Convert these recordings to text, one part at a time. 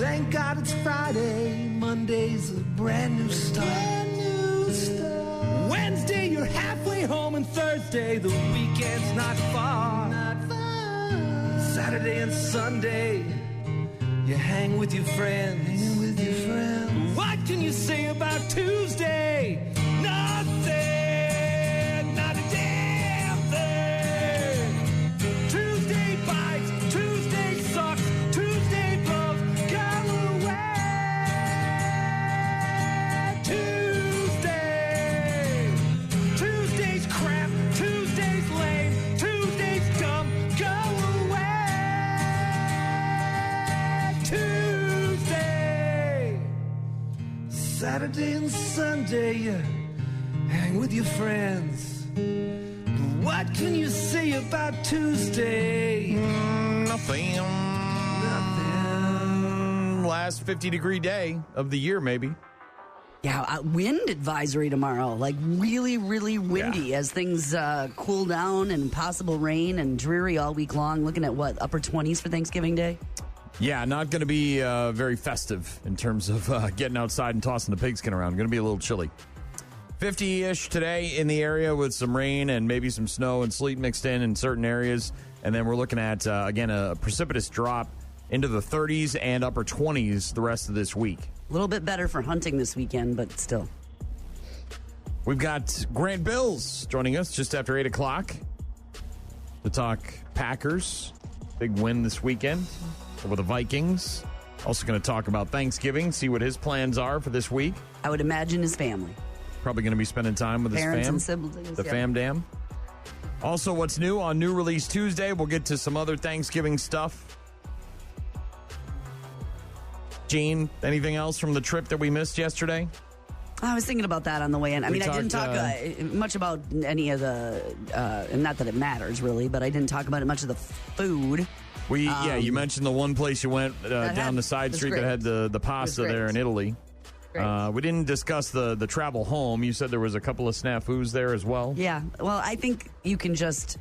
Thank God it's Friday. Monday's a brand new start. Wednesday, you're halfway home, and Thursday, the weekend's not far. Saturday and Sunday, you hang with your friends. What can you say about Tuesday? Nothing, not a damn thing. Tuesday bites, Tuesday sucks, Tuesday blows, go away. Tuesday's crap, Tuesday's lame, Tuesday's dumb, go away. Tuesday, Saturday and Sunday, you hang with your friends. What can you say about Tuesday? Nothing. Last 50-degree day of the year, maybe. Yeah, wind advisory tomorrow. Like really, really windy as things cool down, and possible rain and dreary all week long. Looking at what, upper 20s for Thanksgiving Day? Yeah, not going to be very festive in terms of getting outside and tossing the pigskin around. Going to be a little chilly. 50-ish today in the area with some rain and maybe some snow and sleet mixed in certain areas. And then we're looking at, again, a precipitous drop into the 30s and upper 20s the rest of this week. A little bit better for hunting this weekend, but still. We've got Grant Bills joining us just after 8 o'clock to talk Packers. Big win this weekend over the Vikings. Also going to talk about Thanksgiving, see what his plans are for this week. I would imagine his family. Probably going to be spending time with Parents his fam. and siblings. The fam dam. Also, what's new on New Release Tuesday? We'll get to some other Thanksgiving stuff. Gene, anything else from the trip that we missed yesterday? I was thinking about that on the way in. I didn't talk much about any of the, and not that it matters really, but I didn't talk about much of the food. You mentioned the one place you went down the side street that had the pasta there in Italy. We didn't discuss the travel home. You said there was a couple of snafus there as well. Yeah. Well, I think you can just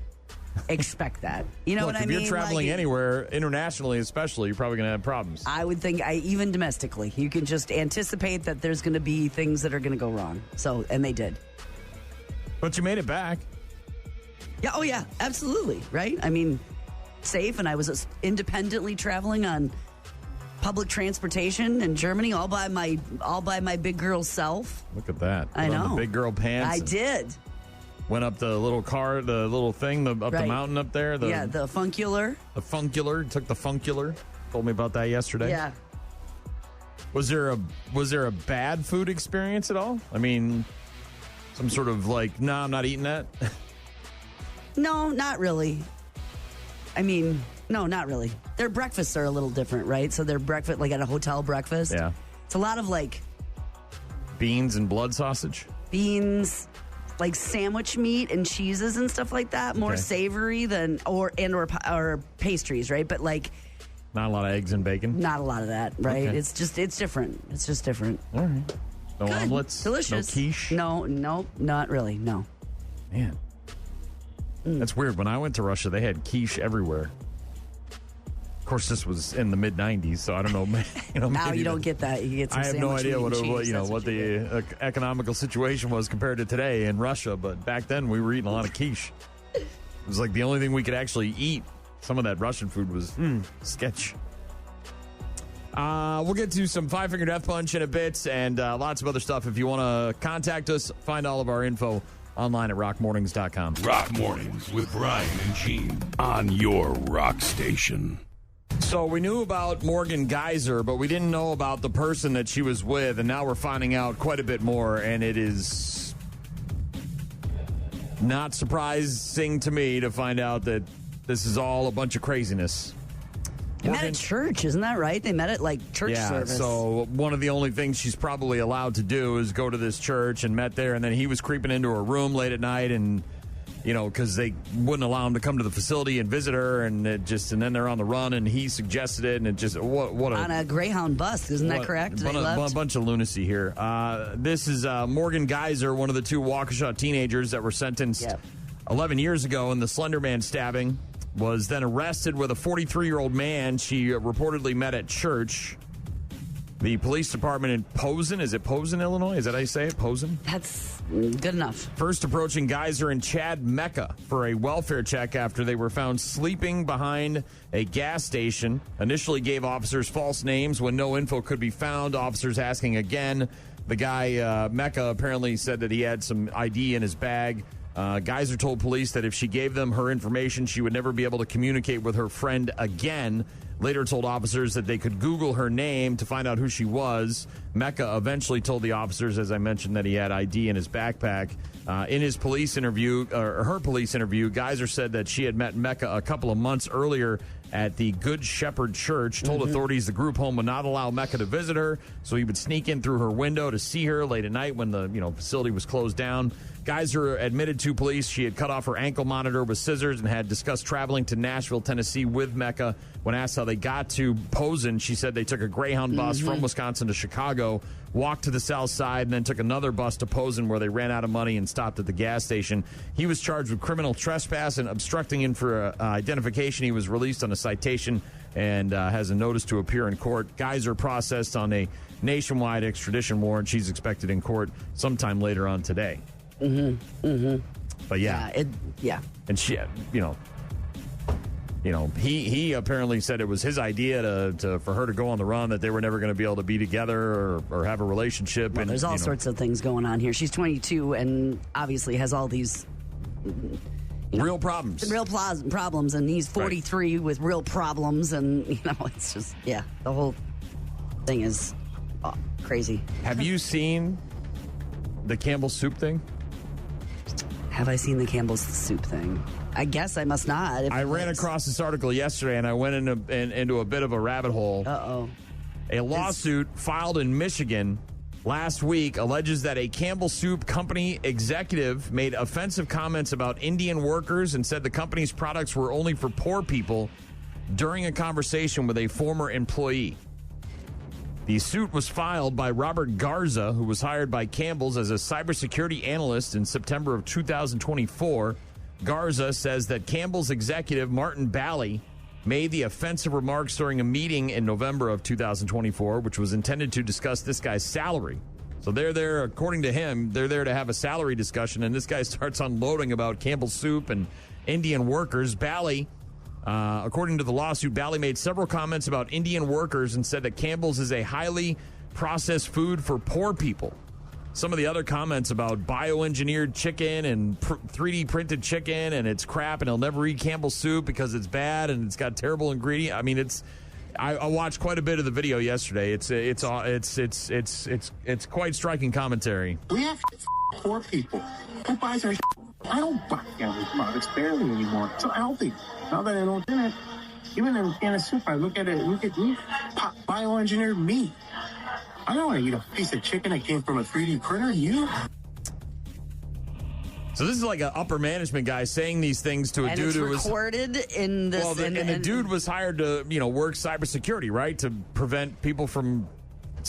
expect that. You know what I mean? If you're traveling anywhere, internationally especially, you're probably going to have problems. I would think, even domestically, you can just anticipate that there's going to be things that are going to go wrong. So, and they did. But you made it back. Yeah. Oh, yeah. Absolutely. Right? I mean, safe, and I was independently traveling on public transportation in Germany all by my big girl self. Look at that. I know. The big girl pants. I did. Went up the little car, the little thing, the mountain up there. The funcular. The funcular. Took the funcular. Told me about that yesterday. Yeah. Was there a bad food experience at all? I mean, some sort of no, I'm not eating that. No, not really. I mean, no, not really. Their breakfasts are a little different, right? So their breakfast, like at a hotel breakfast. Yeah. It's a lot of beans and blood sausage. Beans, sandwich meat and cheeses and stuff like that. More savory than or pastries, right? But not a lot of eggs and bacon. Not a lot of that, right? Okay. It's different. It's just different. All right. No Good. omelets. Delicious. No quiche. No, not really. No. Man. That's weird. When I went to Russia, they had quiche everywhere. Of course, this was in the mid '90s, so I don't know. Now you don't get that. You get some. I have no idea what the economical situation was compared to today in Russia. But back then, we were eating a lot of quiche. It was the only thing we could actually eat. Some of that Russian food was sketch. We'll get to some Five Finger Death Punch in a bit, and lots of other stuff. If you want to contact us, find all of our info online at rockmornings.com. Rock Mornings with Brian and Gene on your rock station. So we knew about Morgan Geyser, but we didn't know about the person that she was with, and now we're finding out quite a bit more, and it is not surprising to me to find out that this is all a bunch of craziness. They met at church, isn't that right? They met at church service. Yeah, so one of the only things she's probably allowed to do is go to this church and met there, and then he was creeping into her room late at night and because they wouldn't allow him to come to the facility and visit her, and and then they're on the run, and he suggested it, and it just on a Greyhound bus, isn't that correct? A bunch of lunacy here. This is Morgan Geyser, one of the two Waukesha teenagers that were sentenced 11 years ago in the Slender Man stabbing, was then arrested with a 43-year-old man she reportedly met at church. The police department in Posen, is it Posen, Illinois? Is that how you say it, Posen? That's good enough. First approaching geyser in Chad, Mecca for a welfare check after they were found sleeping behind a gas station. Initially gave officers false names when no info could be found. Officers asking again. The guy, Mecca, apparently said that he had some ID in his bag. Geyser told police that if she gave them her information, she would never be able to communicate with her friend again. Later told officers that they could Google her name to find out who she was. Mecca eventually told the officers, as I mentioned, that he had ID in his backpack. In his police interview, or her police interview, Geyser said that she had met Mecca a couple of months earlier at the Good Shepherd Church, told authorities the group home would not allow Mecca to visit her, so he would sneak in through her window to see her late at night when the facility was closed down. Geyser admitted to police she had cut off her ankle monitor with scissors and had discussed traveling to Nashville, Tennessee with Mecca. When asked how they got to Posen, she said they took a Greyhound bus from Wisconsin to Chicago, walked to the south side, and then took another bus to Posen where they ran out of money and stopped at the gas station. He was charged with criminal trespass and obstructing him for identification. He was released on a citation and has a notice to appear in court. Geyser processed on a nationwide extradition warrant. She's expected in court sometime later on today. But yeah. And she, he apparently said it was his idea for her to go on the run, that they were never going to be able to be together or have a relationship. Well, and there's all sorts of things going on here. She's 22 and obviously has all these real problems. Real problems, and he's 43 with real problems, and it's just the whole thing is crazy. Have you seen the Campbell's soup thing? Have I seen the Campbell's soup thing? I guess I must not. I ran across this article yesterday, and I went into a bit of a rabbit hole. Uh-oh. A lawsuit filed in Michigan last week alleges that a Campbell Soup Company executive made offensive comments about Indian workers and said the company's products were only for poor people during a conversation with a former employee. The suit was filed by Robert Garza, who was hired by Campbell's as a cybersecurity analyst in September of 2024. Garza says that Campbell's executive, Martin Bally, made the offensive remarks during a meeting in November of 2024, which was intended to discuss this guy's salary. So they're there, according to him, they're there to have a salary discussion, and this guy starts unloading about Campbell's Soup and Indian workers. Bally, according to the lawsuit, Bally made several comments about Indian workers and said that Campbell's is a highly processed food for poor people. Some of the other comments about bioengineered chicken and 3D printed chicken, and it's crap, and he'll never eat Campbell's soup because it's bad and it's got terrible ingredients. I mean, I watched quite a bit of the video yesterday. It's quite striking commentary. We have poor people who buys our. I don't buy Campbell's products barely anymore. It's not healthy. Now that I don't do it, even in a can of soup, I look at it. Look at me, bioengineered meat. I don't want to eat a piece of chicken that came from a 3D printer. You? So this is like an upper management guy saying these things to a dude who was recorded in this. Well, and the dude was hired to work cybersecurity, right, to prevent people from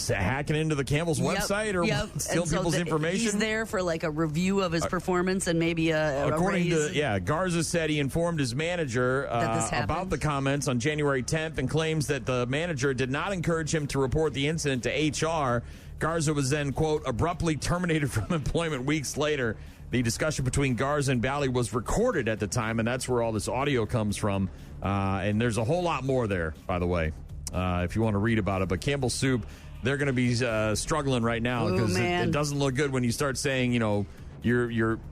hacking into the Campbell's website or steal people's information. He's there for like a review of his performance and maybe according to Garza said he informed his manager about the comments on January 10th and claims that the manager did not encourage him to report the incident to HR. Garza was then, quote, abruptly terminated from employment weeks later. The discussion between Garza and Bally was recorded at the time, and that's where all this audio comes from. And there's a whole lot more there, by the way, if you want to read about it. But Campbell's Soup, they're going to be struggling right now because it doesn't look good when you start saying, you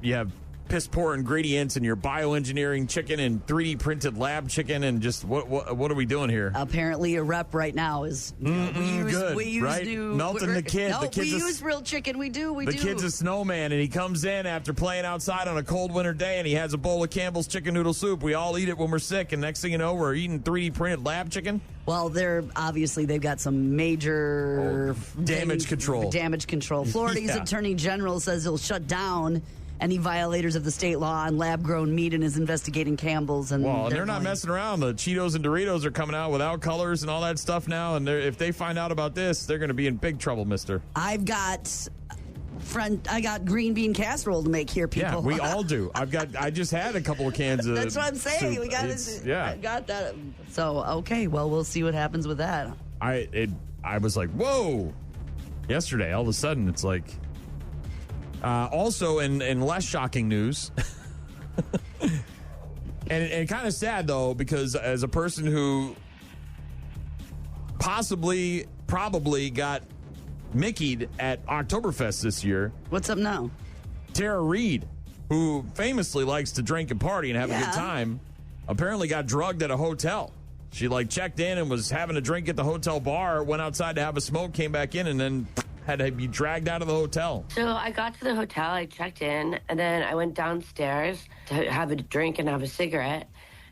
have piss poor ingredients and you're bioengineering chicken and 3D printed lab chicken and just what are we doing here? Apparently, a rep right now is we use right? Melting the kid. No, the kid's we use real chicken. We do. The kid's a snowman and he comes in after playing outside on a cold winter day and he has a bowl of Campbell's chicken noodle soup. We all eat it when we're sick, and next thing you know, we're eating 3D printed lab chicken. Well, they've got some major damage control. Florida's Attorney General says he'll shut down any violators of the state law on lab-grown meat and is investigating Campbell's. And they're not messing around. The Cheetos and Doritos are coming out without colors and all that stuff now, and if they find out about this, they're going to be in big trouble, mister. I got green bean casserole to make here, people. Yeah, we all do. I just had a couple of cans of That's what I'm saying. Soup. I got that. So, okay, well, we'll see what happens with that. I was like, whoa. Yesterday, all of a sudden, it's like... also, in less shocking news... and kind of sad, though, because as a person who probably got Mickey'd at Oktoberfest this year. What's up now? Tara Reid, who famously likes to drink and party and have a good time, apparently got drugged at a hotel. She checked in and was having a drink at the hotel bar, went outside to have a smoke, came back in, and then had to be dragged out of the hotel. So I got to the hotel, I checked in, and then I went downstairs to have a drink and have a cigarette.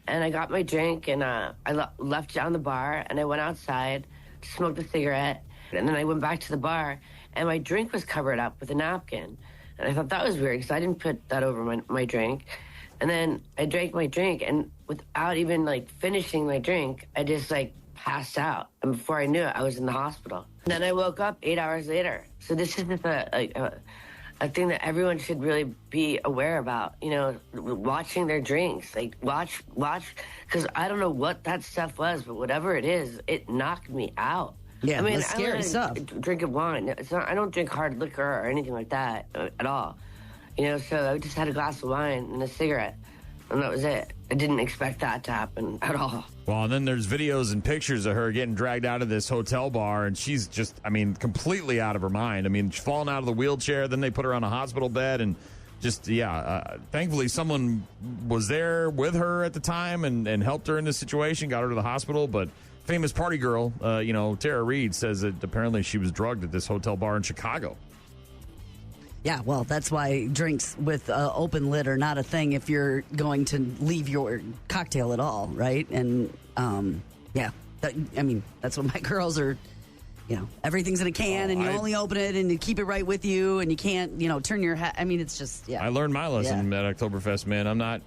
And I got my drink, and I left down the bar, and I went outside to smoke the cigarette. And then I went back to the bar, and my drink was covered up with a napkin. And I thought that was weird, because I didn't put that over my drink. And then I drank my drink, and without even, finishing my drink, I just, passed out. And before I knew it, I was in the hospital. And then I woke up 8 hours later. So this is just a thing that everyone should really be aware about, watching their drinks. Watch, because I don't know what that stuff was, but whatever it is, it knocked me out. Yeah, I mean, that's scary stuff. Drinking wine. I don't drink hard liquor or anything like that at all. So I just had a glass of wine and a cigarette, and that was it. I didn't expect that to happen at all. Well, and then there's videos and pictures of her getting dragged out of this hotel bar, and she's just, completely out of her mind. She's falling out of the wheelchair, then they put her on a hospital bed, and just, thankfully someone was there with her at the time and helped her in this situation, got her to the hospital, but famous party girl, Tara Reid, says that apparently she was drugged at this hotel bar in Chicago. Yeah, well, that's why drinks with open lid are not a thing if you're going to leave your cocktail at all, right? And, that's what my girls are, everything's in a can and you only open it and you keep it right with you and you can't, turn your head. It's just, I learned my lesson at Oktoberfest, man. I'm not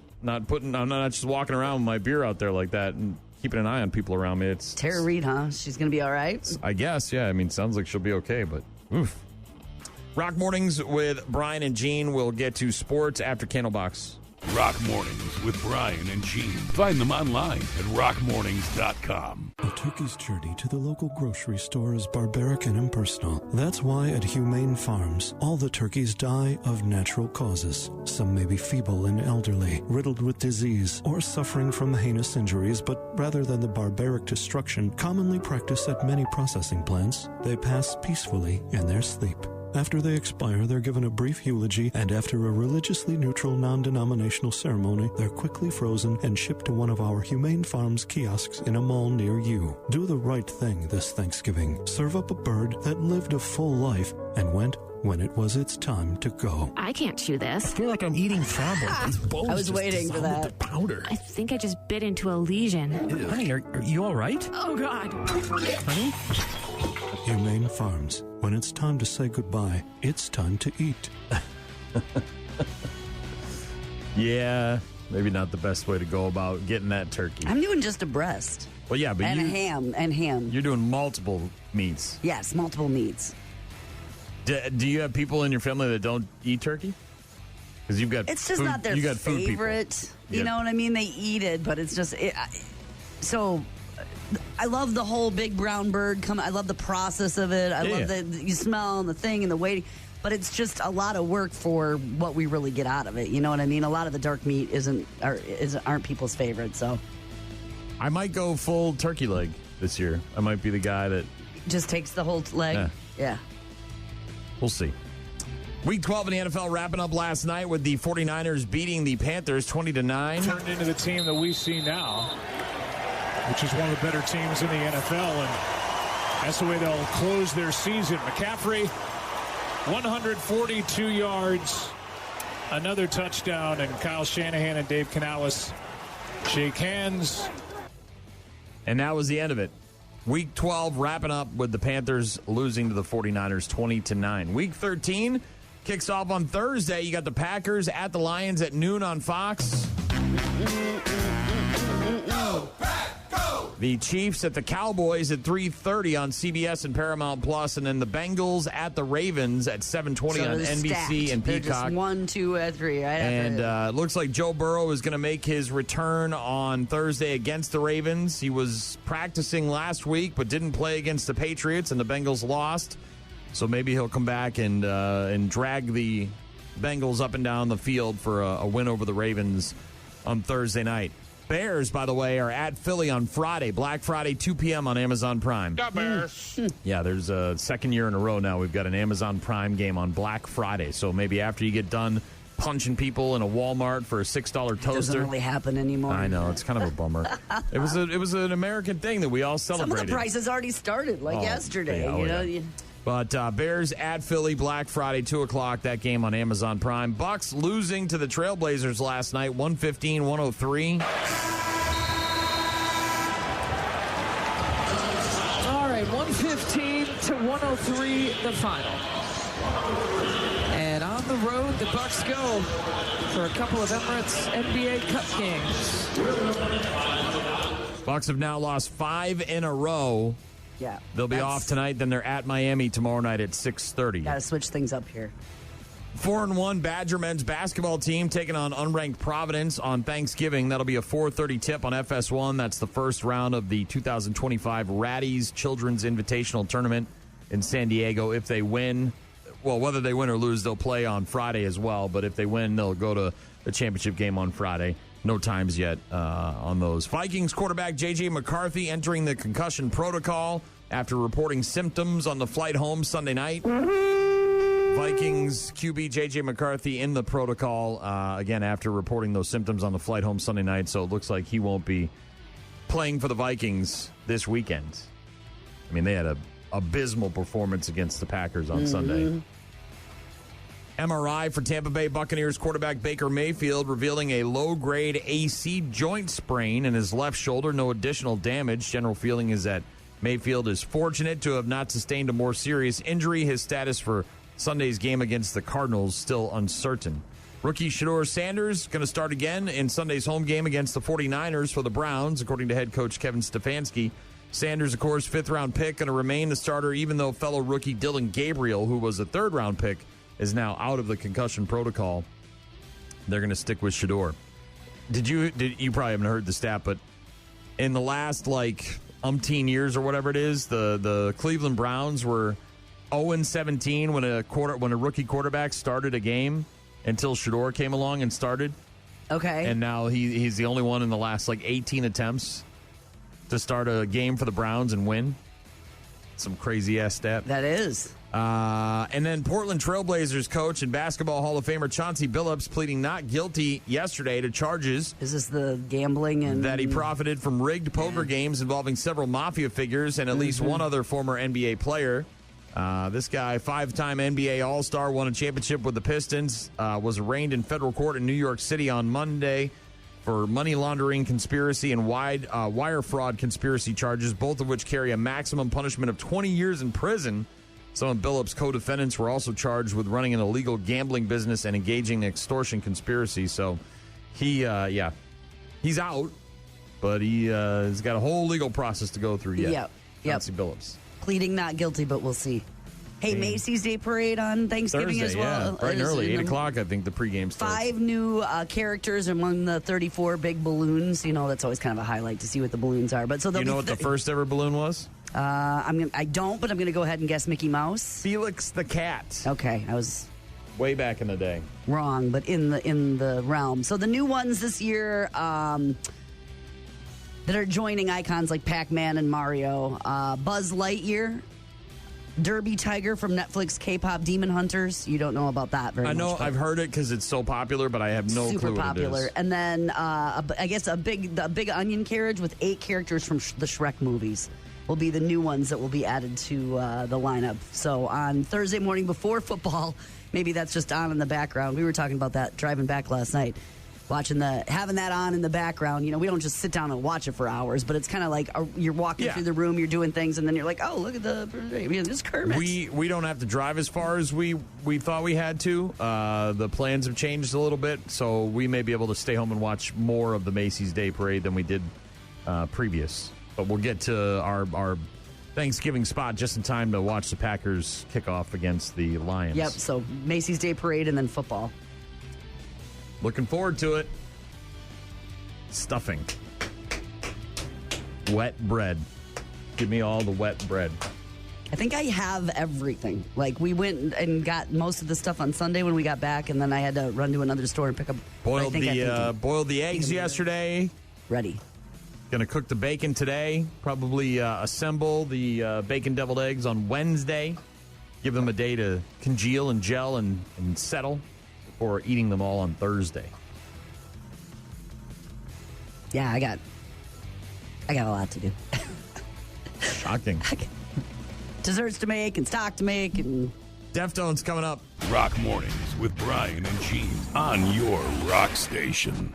just walking around with my beer out there like that and keeping an eye on people around me. It's Tara Reid, huh? She's going to be all right? I guess, yeah. Sounds like she'll be okay, but oof. Rock Mornings with Brian and Gene. We'll get to sports after Candlebox. Rock Mornings with Brian and Gene. Find them online at rockmornings.com. A turkey's journey to the local grocery store is barbaric and impersonal. That's why at Humane Farms, all the turkeys die of natural causes. Some may be feeble and elderly, riddled with disease, or suffering from heinous injuries, but rather than the barbaric destruction commonly practiced at many processing plants, they pass peacefully in their sleep. After they expire, they're given a brief eulogy, and after a religiously neutral, non-denominational ceremony, they're quickly frozen and shipped to one of our Humane Farms kiosks in a mall near you. Do the right thing this Thanksgiving. Serve up a bird that lived a full life and went when it was its time to go. I can't chew this. I feel like I'm eating frog. These bones I was waiting for that. With the powder. I think I just bit into a lesion. Honey, are you all right? Oh, God. Honey? Humane Farms. When it's time to say goodbye, it's time to eat. Yeah, maybe not the best way to go about getting that turkey. I'm doing just a breast. Well, yeah, but and ham. You're doing multiple meats. Yes, multiple meats. Do you have people in your family that don't eat turkey? Because you've got it's just food, not their favorite. You know what I mean? They eat it, but it's just so. I love the whole big brown bird. I love the process of it. I love the you smell and the thing and the waiting. But it's just a lot of work for what we really get out of it. You know what I mean? A lot of the dark meat aren't people's favorite. So I might go full turkey leg this year. I might be the guy that just takes the whole leg. Yeah. We'll see. Week 12 in the NFL wrapping up last night with the 49ers beating the Panthers 20-9. Turned into the team that we see now, which is one of the better teams in the NFL, and that's the way they'll close their season. McCaffrey, 142 yards, another touchdown, and Kyle Shanahan and Dave Canales shake hands. And that was the end of it. Week 12 wrapping up with the Panthers losing to the 49ers 20-9. Week 13 kicks off on Thursday. You got the Packers at the Lions at noon on Fox. The Chiefs at the Cowboys at 3:30 on CBS and Paramount Plus, and then the Bengals at the Ravens at 7:20 on NBC and They're Peacock. just 1, 2, 3. Right, and it looks like Joe Burrow is going to make his return on Thursday against the Ravens. He was practicing last week, but didn't play against the Patriots, and the Bengals lost. So maybe he'll come back and drag the Bengals up and down the field for a win over the Ravens on Thursday night. Bears, by the way, are at Philly on Friday, Black Friday, 2 p.m. on Amazon Prime. The Bears. Yeah, there's a second year in a row now. We've got an Amazon Prime game on Black Friday. So maybe after you get done punching people in a Walmart for a $6 toaster. It doesn't really happen anymore. I know, it's kind of a bummer. It was an American thing that we all celebrated. Some of the prices already started, yesterday. Yeah. But Bears at Philly, Black Friday, 2 o'clock, that game on Amazon Prime. Bucks losing to the Trailblazers last night, 115-103. All right, 115-103, the final. And on the road, the Bucks go for a couple of Emirates NBA Cup games. Bucks have now lost 5 in a row. Yeah. They'll be off tonight, then they're at Miami tomorrow night at 6:30. Got to switch things up here. 4-1 Badger men's basketball team taking on unranked Providence on Thanksgiving. That'll be a 4:30 tip on FS1. That's the first round of the 2025 Ratties Children's Invitational Tournament in San Diego. If they win, well, whether they win or lose, they'll play on Friday as well. But if they win, they'll go to the championship game on Friday. No times yet on those. Vikings quarterback J.J. McCarthy entering the concussion protocol after reporting symptoms on the flight home Sunday night. Vikings QB J.J. McCarthy in the protocol, again, after reporting those symptoms on the flight home Sunday night. So it looks like he won't be playing for the Vikings this weekend. I mean, they had an abysmal performance against the Packers on Sunday. MRI for Tampa Bay Buccaneers quarterback Baker Mayfield revealing a low-grade AC joint sprain in his left shoulder. No additional damage. General feeling is that Mayfield is fortunate to have not sustained a more serious injury. His status for Sunday's game against the Cardinals still uncertain. Rookie Shedeur Sanders going to start again in Sunday's home game against the 49ers for the Browns, according to head coach Kevin Stefanski. Sanders, of course, 5th-round pick, going to remain the starter, even though fellow rookie Dylan Gabriel, who was a 3rd-round pick, is now out of the concussion protocol. They're going to stick with Shedeur. You probably haven't heard the stat, but in the last umpteen years or whatever it is, the Cleveland Browns were 0-17 when a rookie quarterback started a game until Shedeur came along and started. Okay. And now he's the only one in the last 18 attempts to start a game for the Browns and win. Some crazy ass stat. That is. And then Portland Trailblazers coach and Basketball Hall of Famer Chauncey Billups pleading not guilty yesterday to charges. Is this the gambling and that he profited from rigged poker games involving several mafia figures and at least one other former NBA player. This guy, 5-time NBA All-Star, won a championship with the Pistons, was arraigned in federal court in New York City on Monday for money laundering conspiracy and wire fraud conspiracy charges, both of which carry a maximum punishment of 20 years in prison. Some of Billups' co-defendants were also charged with running an illegal gambling business and engaging in extortion conspiracy. So he's out, but he's got a whole legal process to go through yet. Yep. Chauncey Billups. Pleading not guilty, but we'll see. Hey, Macy's Day Parade on Thanksgiving Thursday, as well. Yeah, bright and early, 8 o'clock, I think the pregame starts. 5 new characters among the 34 big balloons. That's always kind of a highlight to see what the balloons are. But so you know what the first ever balloon was? I don't, but I'm going to go ahead and guess Mickey Mouse. Felix the Cat. Okay, I was way back in the day. Wrong, but in the realm. So the new ones this year that are joining icons like Pac-Man and Mario, Buzz Lightyear, Derby Tiger from Netflix K-pop Demon Hunters. You don't know about that very much. I know, I've heard it because it's so popular, but I have no clue what popular. it is. And then I guess the big onion carriage with 8 characters from the Shrek movies will be the new ones that will be added to the lineup. So on Thursday morning before football, maybe that's just on in the background. We were talking about that driving back last night, having that on in the background. We don't just sit down and watch it for hours, but it's kind of like you're walking through the room, you're doing things, and then you're like, oh, look at this Kermit. We don't have to drive as far as we thought we had to. The plans have changed a little bit, so we may be able to stay home and watch more of the Macy's Day Parade than we did previous. But we'll get to our Thanksgiving spot just in time to watch the Packers kick off against the Lions. Yep, so Macy's Day Parade and then football. Looking forward to it. Stuffing. Wet bread. Give me all the wet bread. I think I have everything. Like, we went and got most of the stuff on Sunday when we got back, and then I had to run to another store and pick up. Boiled the eggs yesterday. Ready. Going to cook the bacon today. Probably assemble the bacon deviled eggs on Wednesday. Give them a day to congeal and gel and settle before eating them all on Thursday. Yeah, I got a lot to do. Shocking. Desserts to make and stock to make and Deftones coming up. Rock Mornings with Brian and Gene on your rock station.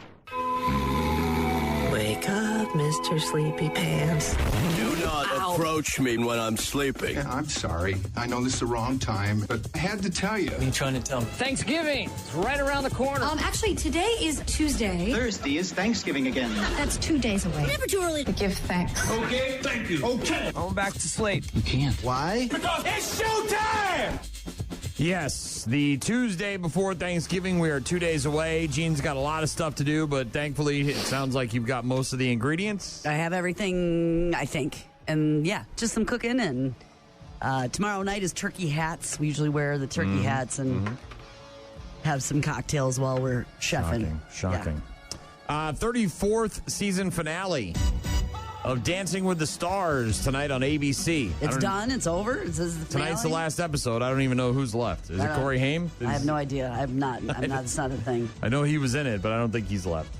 Wake up, Mr. Sleepy Pants. Do not approach me when I'm sleeping. Yeah, I'm sorry. I know this is the wrong time, but I had to tell you. What are you trying to tell me? Thanksgiving! It's right around the corner. Actually, today is Tuesday. Thursday is Thanksgiving again. That's 2 days away. Never too early to give thanks. Okay, thank you. Okay. I'm back to sleep. You can't. Why? Because it's showtime! Yes, the Tuesday before Thanksgiving. We are 2 days away. Gene's got a lot of stuff to do, but thankfully it sounds like you've got most of the ingredients. I have everything, I think. And yeah, just some cooking. And tomorrow night is turkey hats. We usually wear the turkey hats and have some cocktails while we're chefing. Shocking. Yeah. 34th season finale of Dancing with the Stars tonight on ABC. It's done. It's over. Tonight's the last episode. I don't even know who's left. Is it Corey Haim? I have no idea. I'm not. It's not a thing. I know he was in it, but I don't think he's left.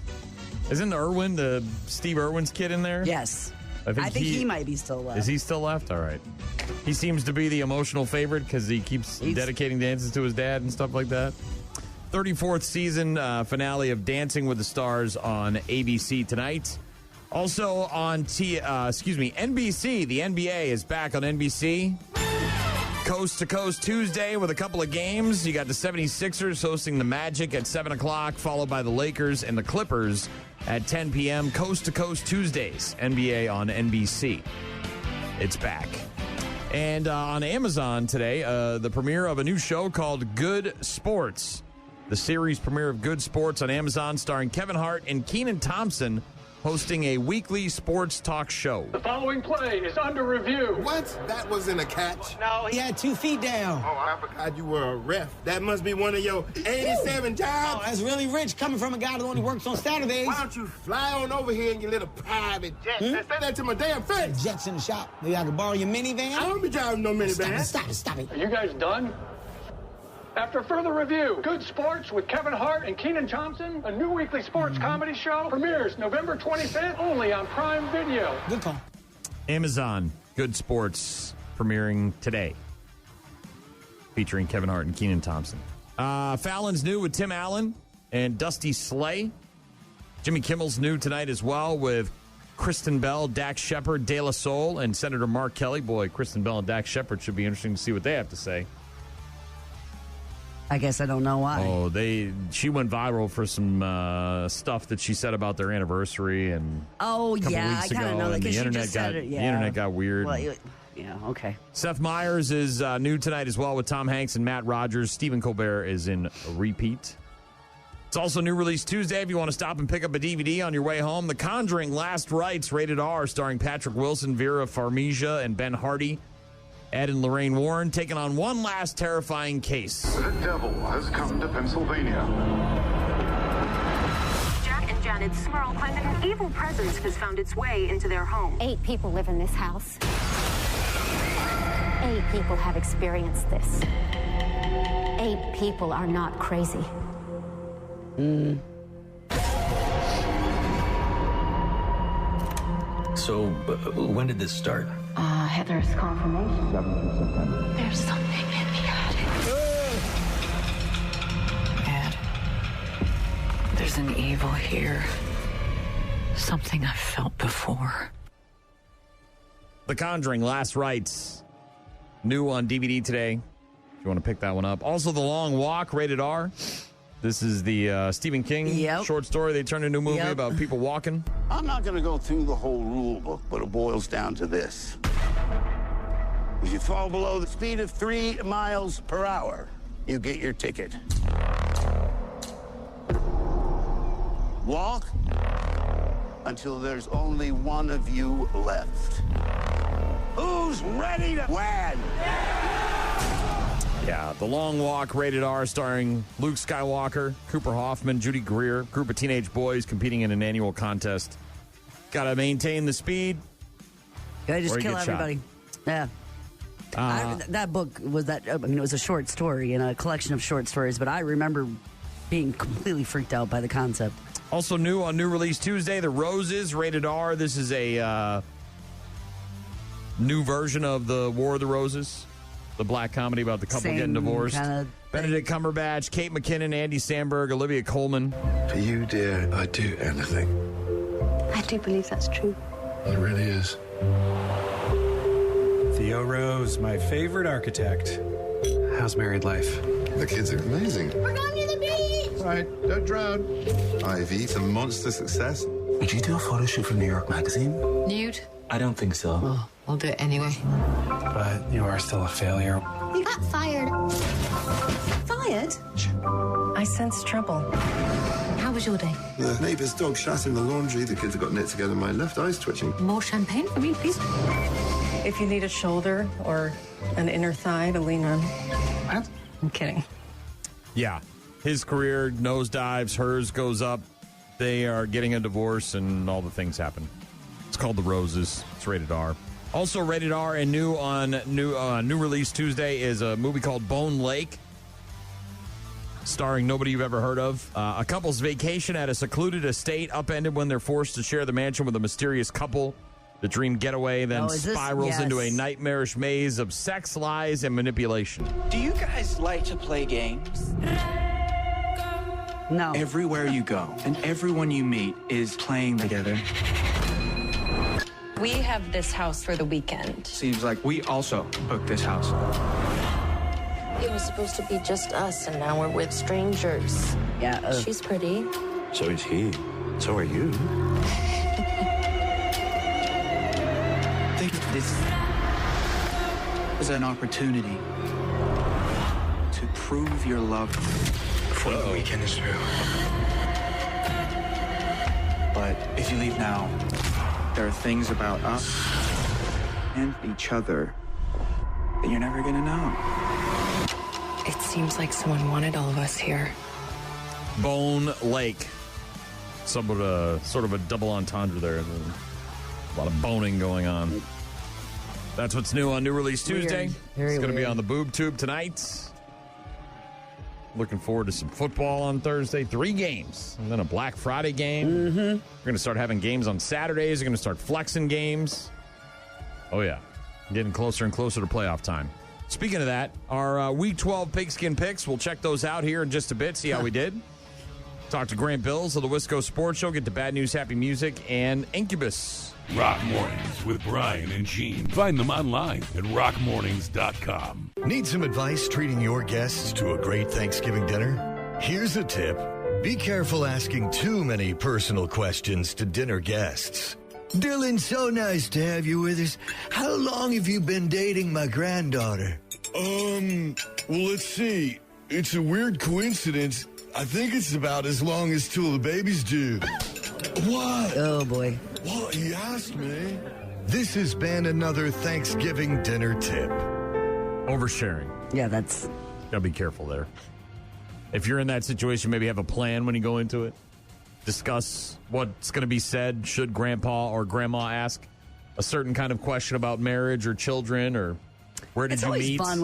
Isn't Irwin, the Steve Irwin's kid, in there? Yes. I think he might be still left. Is he still left? All right. He seems to be the emotional favorite because he keeps dedicating dances to his dad and stuff like that. 34th season finale of Dancing with the Stars on ABC tonight. Also on NBC, the NBA is back on NBC. Coast to Coast Tuesday with a couple of games. You got the 76ers hosting the Magic at 7 o'clock, followed by the Lakers and the Clippers at 10 p.m. Coast to Coast Tuesdays, NBA on NBC. It's back. And on Amazon today, the premiere of a new show called Good Sports. The series premiere of Good Sports on Amazon, starring Kevin Hart and Kenan Thompson, hosting a weekly sports talk show. The following play is under review. What? That wasn't a catch. No, he had 2 feet down. Oh, I forgot you were a ref. That must be one of your 87 jobs. Oh, that's really rich coming from a guy that only works on Saturdays. Why don't you fly on over here in your little private jet? Say that to my damn face. Jet's in the shop. Maybe I can borrow your minivan? I don't be driving no minivan. Stop it. Are you guys done? After further review, Good Sports with Kevin Hart and Kenan Thompson, a new weekly sports comedy show, premieres November 25th only on Prime Video. Good call. Amazon, Good Sports, premiering today, featuring Kevin Hart and Kenan Thompson. Fallon's new with Tim Allen and Dusty Slay. Jimmy Kimmel's new tonight as well with Kristen Bell, Dax Shepard, De La Soul, and Senator Mark Kelly. Boy, Kristen Bell and Dax Shepard should be interesting to see what they have to say. I guess I don't know why. Oh, she went viral for some stuff that she said about their anniversary and. Oh yeah, I kind of know that because she just said it. Yeah. The internet got weird. Well, yeah, okay. Seth Meyers is new tonight as well with Tom Hanks and Matt Rogers. Stephen Colbert is in repeat. It's also new release Tuesday if you want to stop and pick up a DVD on your way home. The Conjuring: Last Rites, rated R, starring Patrick Wilson, Vera Farmiga, and Ben Hardy. Ed and Lorraine Warren taking on one last terrifying case. The devil has come to Pennsylvania. Jack and Janet Smurl claim that an evil presence has found its way into their home. 8 people live in this house. 8 people have experienced this. 8 people are not crazy. So, when did this start? Heather's confirmation. 7th of September. There's something in the attic. Ed, there's an evil here. Something I've felt before. The Conjuring: Last Rites, new on DVD today. If you want to pick that one up. Also, The Long Walk, rated R. This is the Stephen King short story they turned into a movie about people walking. I'm not going to go through the whole rule book, but it boils down to this. If you fall below the speed of 3 miles per hour, you get your ticket. Walk until there's only one of you left. Who's ready to win? Yeah, The Long Walk, rated R, starring Luke Skywalker, Cooper Hoffman, Judy Greer, group of teenage boys competing in an annual contest. Got to maintain the speed. Gotta just kill everybody. Yeah. That book was it was a short story and a collection of short stories, but I remember being completely freaked out by the concept. Also new on new release Tuesday, The Roses, rated R. This is a new version of the War of the Roses, the black comedy about the couple getting divorced. Benedict Cumberbatch, Kate McKinnon, Andy Samberg, Olivia Colman. For you, dear, I'd do anything. I do believe that's true. It really is. Theo Rose, my favorite architect. How's married life? The kids are amazing. We're going to the beach! Right, don't drown. Ivy, it's a monster success. Would you do a photo shoot for New York Magazine? Nude? I don't think so. Oh, I'll do it anyway. But you are still a failure. You got fired. Fired? I sense trouble. How was your day? The neighbour's dog shat in the laundry. The kids have got knit together. My left eye's twitching. More champagne for me, please. If you need a shoulder or an inner thigh to lean on. I'm kidding. Yeah. His career nosedives, hers goes up. They are getting a divorce, and all the things happen. It's called The Roses. It's rated R. Also rated R and new on new release Tuesday is a movie called Bone Lake, starring nobody you've ever heard of. A couple's vacation at a secluded estate upended when they're forced to share the mansion with a mysterious couple. The dream getaway then spirals into a nightmarish maze of sex, lies, and manipulation. Do you guys like to play games? No. Everywhere you go and everyone you meet is playing together. We have this house for the weekend. Seems like we also booked this house. It was supposed to be just us, and now we're with strangers. Yeah. She's pretty. So is he. So are you. I think this is an opportunity to prove your love before the weekend is through. But if you leave now, there are things about us and each other that you're never gonna know. It seems like someone wanted all of us here. Bone Lake. Sort of a double entendre there. A lot of boning going on. That's what's new on New Release Tuesday. It's going to be on the Boob Tube tonight. Looking forward to some football on Thursday. 3 games. And then a Black Friday game. Mm-hmm. We're going to start having games on Saturdays. We're going to start flexing games. Oh, yeah. Getting closer and closer to playoff time. Speaking of that, our Week 12 Pigskin Picks, we'll check those out here in just a bit, see how we did. Talk to Grant Bills of the Wisco Sports Show, get to Bad News, Happy Music, and Incubus. Rock Mornings with Brian and Gene. Find them online at rockmornings.com. Need some advice treating your guests to a great Thanksgiving dinner? Here's a tip. Be careful asking too many personal questions to dinner guests. Dylan, so nice to have you with us. How long have you been dating my granddaughter? Well, let's see. It's a weird coincidence. I think it's about as long as two of the babies do. What? Oh, boy. Well, he asked me. This has been another Thanksgiving dinner tip. Oversharing. Yeah, that's... Gotta be careful there. If you're in that situation, maybe have a plan when you go into it. Discuss what's going to be said. Should grandpa or grandma ask a certain kind of question about marriage or children, or where did you meet? It's always fun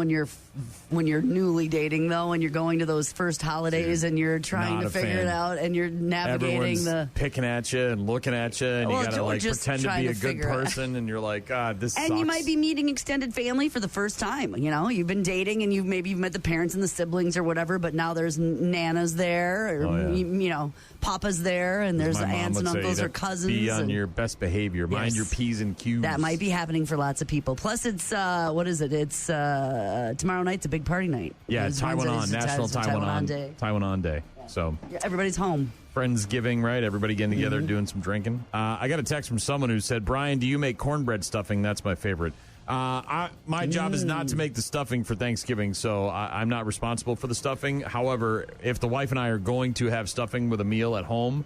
when you're newly dating, though, and you're going to those first holidays and you're trying to figure it out and you're navigating Everyone's picking at you and looking at you, and you got to pretend to be a good person, and you're like, God, this sucks. And you might be meeting extended family for the first time. You know, you've been dating and you've met the parents and the siblings or whatever, but now there's nanas there, or you know, papa's there, and there's aunts and uncles or cousins. Be on your best behavior. Mind your P's and Q's. That might be happening for lots of people. Plus, it's what is it? it's tomorrow night's a big party night. Yeah, It's Taiwan on, Wednesday, National it's a Taiwan Day. Taiwan Day. So Yeah, everybody's home. Friendsgiving, right? Everybody getting together, doing some drinking. I got a text from someone who said, Brian, do you make cornbread stuffing? That's my favorite. My job is not to make the stuffing for Thanksgiving, so I'm not responsible for the stuffing. However, if the wife and I are going to have stuffing with a meal at home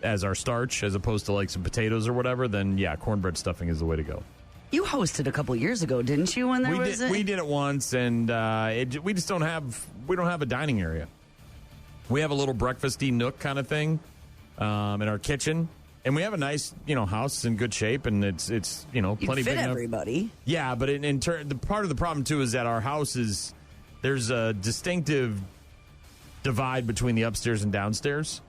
as our starch, as opposed to like some potatoes or whatever, then yeah, cornbread stuffing is the way to go. You hosted a couple years ago, didn't you? When We did it once, and we just don't have a dining area. We have a little breakfasty nook kind of thing in our kitchen, and we have a nice house in good shape, and it's plenty big enough. Everybody. Yeah, but the part of the problem too is that our house there's a distinctive divide between the upstairs and downstairs.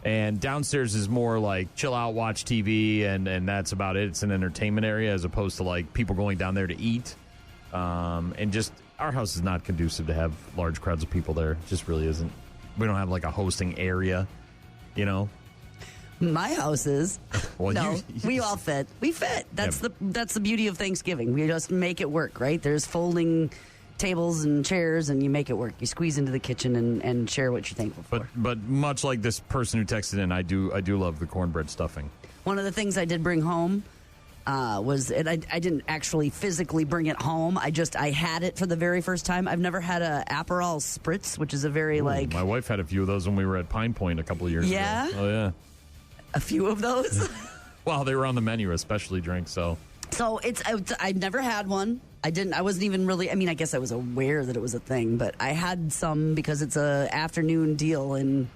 And downstairs is more like chill out, watch TV, and that's about it. It's an entertainment area as opposed to like people going down there to eat. And just our house is not conducive to have large crowds of people there. It just really isn't. We don't have like a hosting area, My house is. Well, no, we all fit. We fit. That's the beauty of Thanksgiving. We just make it work, right? There's folding tables and chairs, and you make it work. You squeeze into the kitchen and share what you're thankful for. But much like this person who texted in, I do love the cornbread stuffing. One of the things I did bring home was, and I didn't actually physically bring it home. I had it for the very first time. I've never had a Aperol Spritz, which is a very My wife had a few of those when we were at Pine Point a couple of years ago. Oh yeah, a few of those. Well, they were on the menu, a specialty drink. So I've never had one. I wasn't even really, I guess I was aware that it was a thing, but I had some because it's a afternoon deal when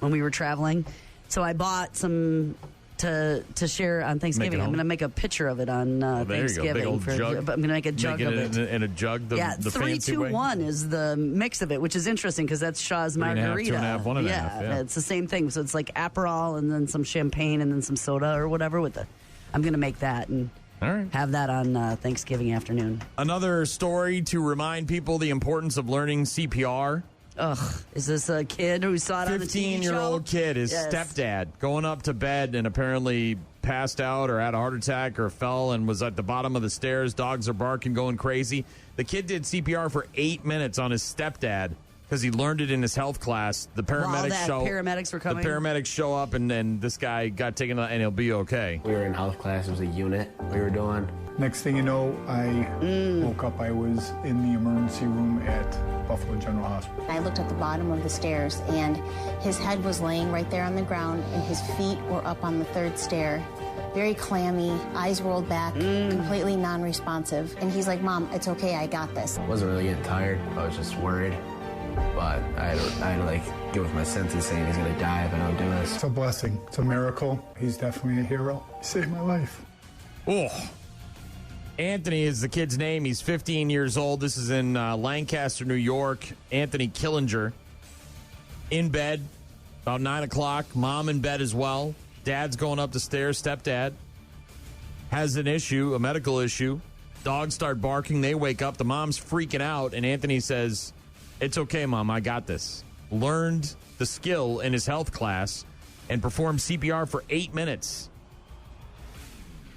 we were traveling. So I bought some to share on Thanksgiving. I'm going to make a picture of it on Thanksgiving. There you go. Big old jug. I'm going to make a jug of it. In a jug, the 3, 2, 1 is the mix of it, which is interesting because that's Shaw's Margarita. 3.5, 2.5, 1.5. Yeah, it's the same thing. So it's like Aperol and then some champagne and then some soda or whatever I'm going to make that and have that on Thanksgiving afternoon. Another story to remind people the importance of learning CPR. Ugh, is this a kid who saw it on the TV show? 15-year-old kid, his stepdad, going up to bed and apparently passed out or had a heart attack or fell and was at the bottom of the stairs. Dogs are barking, going crazy. The kid did CPR for 8 minutes on his stepdad because he learned it in his health class. The paramedics were coming. The paramedics show up, and then this guy got taken and he'll be okay. We were in health class. It was a unit we were doing. Next thing you know, I woke up. I was in the emergency room at Buffalo General Hospital. I looked at the bottom of the stairs, and his head was laying right there on the ground, and his feet were up on the third stair. Very clammy, eyes rolled back, completely non-responsive. And he's like, Mom, it's okay, I got this. I wasn't really getting tired. I was just worried. But I had to get with my senses saying he's going to die if I don't do this. It's a blessing. It's a miracle. He's definitely a hero. He saved my life. Oh. Anthony is the kid's name. He's 15 years old. This is in Lancaster, New York. Anthony Killinger in bed about 9 o'clock. Mom in bed as well. Dad's going up the stairs. Stepdad has an issue, a medical issue. Dogs start barking. They wake up. The mom's freaking out. And Anthony says, "It's okay, Mom. I got this." Learned the skill in his health class and performed CPR for 8 minutes.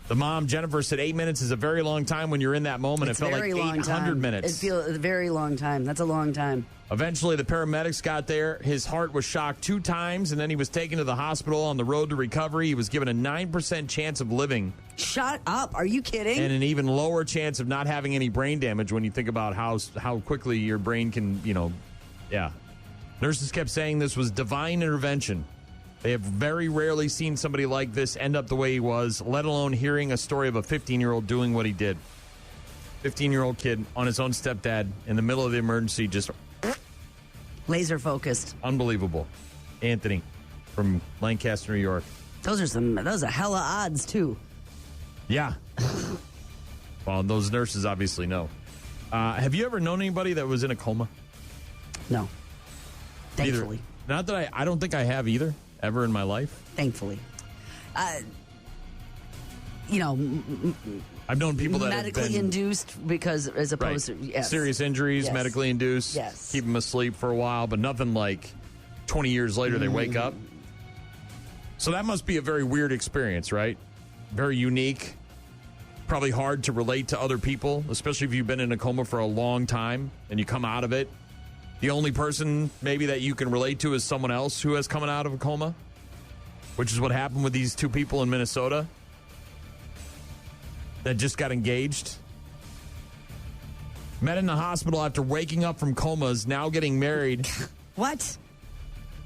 The mom, Jennifer, said 8 minutes is a very long time when you're in that moment. It's it felt like 800 minutes. It feels a very long time. That's a long time. Eventually, the paramedics got there. His heart was shocked 2 times, and then he was taken to the hospital on the road to recovery. He was given a 9% chance of living. Shut up. Are you kidding? And an even lower chance of not having any brain damage when you think about how quickly your brain can, yeah. Nurses kept saying this was divine intervention. They have very rarely seen somebody like this end up the way he was, let alone hearing a story of a 15-year-old doing what he did. 15-year-old kid on his own stepdad in the middle of the emergency, just laser focused. Unbelievable. Anthony from Lancaster, New York. Those are hella odds, too. Yeah. Well, those nurses obviously know. Have you ever known anybody that was in a coma? No. Thankfully. Not that I don't think I have either. Ever in my life? Thankfully. I've known people that medically have been induced because as opposed to serious injuries, yes. medically induced, keep them asleep for a while, but nothing like 20 years later they wake up. So that must be a very weird experience, right? Very unique. Probably hard to relate to other people, especially if you've been in a coma for a long time and you come out of it. The only person maybe that you can relate to is someone else who has come out of a coma, which is what happened with these two people in Minnesota that just got engaged. Met in the hospital after waking up from comas, now getting married. What?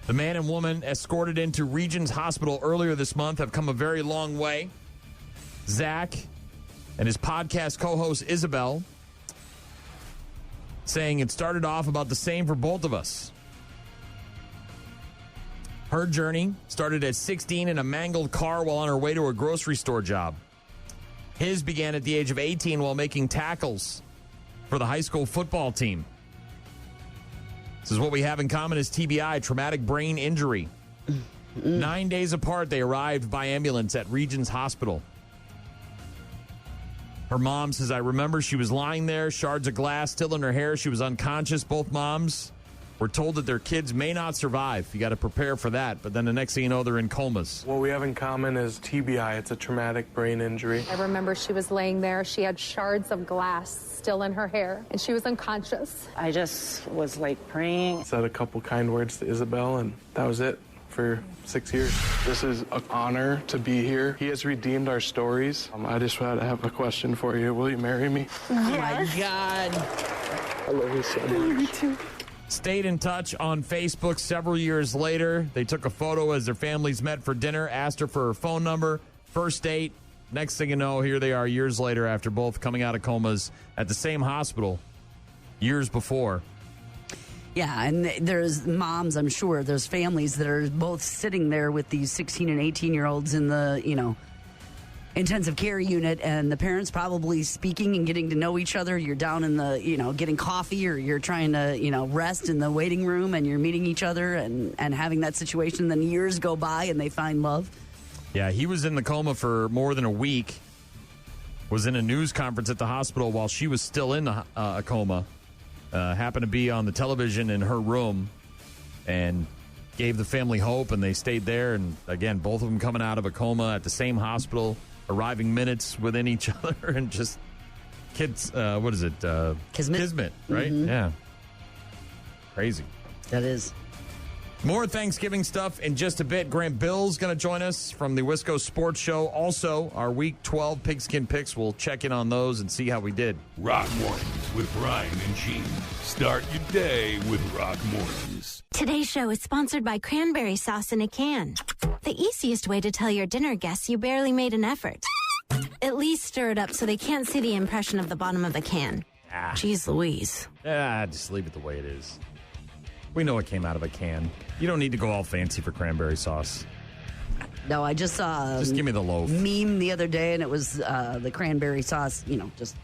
The man and woman escorted into Regions Hospital earlier this month have come a very long way. Zach and his podcast co-host Isabel saying it started off about the same for both of us. Her journey started at 16 in a mangled car while on her way to a grocery store job. His began at the age of 18 while making tackles for the high school football team. This is what we have in common is TBI, traumatic brain injury. 9 days apart, they arrived by ambulance at Regions Hospital. Her mom says, I remember she was lying there, shards of glass still in her hair. She was unconscious. Both moms were told that their kids may not survive. You got to prepare for that. But then the next thing you know, they're in comas. What we have in common is TBI. It's a traumatic brain injury. I remember she was laying there. She had shards of glass still in her hair, and she was unconscious. I just was like praying. Said a couple kind words to Isabel, and that was it for 6 years. This is an honor to be here. He has redeemed our stories. I just want to have a question for you. Will you marry me? Oh, my God. I love you so much. Me too. Stayed in touch on Facebook several years later. They took a photo as their families met for dinner, asked her for her phone number, first date. Next thing you know, here they are years later after both coming out of comas at the same hospital years before. Yeah, and there's moms, I'm sure, there's families that are both sitting there with these 16 and 18-year-olds in the, intensive care unit, and the parents probably speaking and getting to know each other. You're down in the, getting coffee, or you're trying to, rest in the waiting room, and you're meeting each other and having that situation. Then years go by, and they find love. Yeah, he was in the coma for more than a week, was in a news conference at the hospital while she was still in a coma. Happened to be on the television in her room and gave the family hope, and they stayed there. And again, both of them coming out of a coma at the same hospital, arriving minutes within each other, and just kids, what is it? Kismet, right? Mm-hmm. Yeah. Crazy. That is. More Thanksgiving stuff in just a bit. Grant Bill's going to join us from the Wisco Sports Show. Also, our Week 12 Pigskin Picks. We'll check in on those and see how we did. Rock Mornings with Brian and Gene. Start your day with Rock Mornings. Today's show is sponsored by cranberry sauce in a can. The easiest way to tell your dinner guests you barely made an effort. At least stir it up so they can't see the impression of the bottom of the can. Jeez Louise. Just leave it the way it is. We know it came out of a can. You don't need to go all fancy for cranberry sauce. No, I just saw just give me the loaf meme the other day, and it was the cranberry sauce, just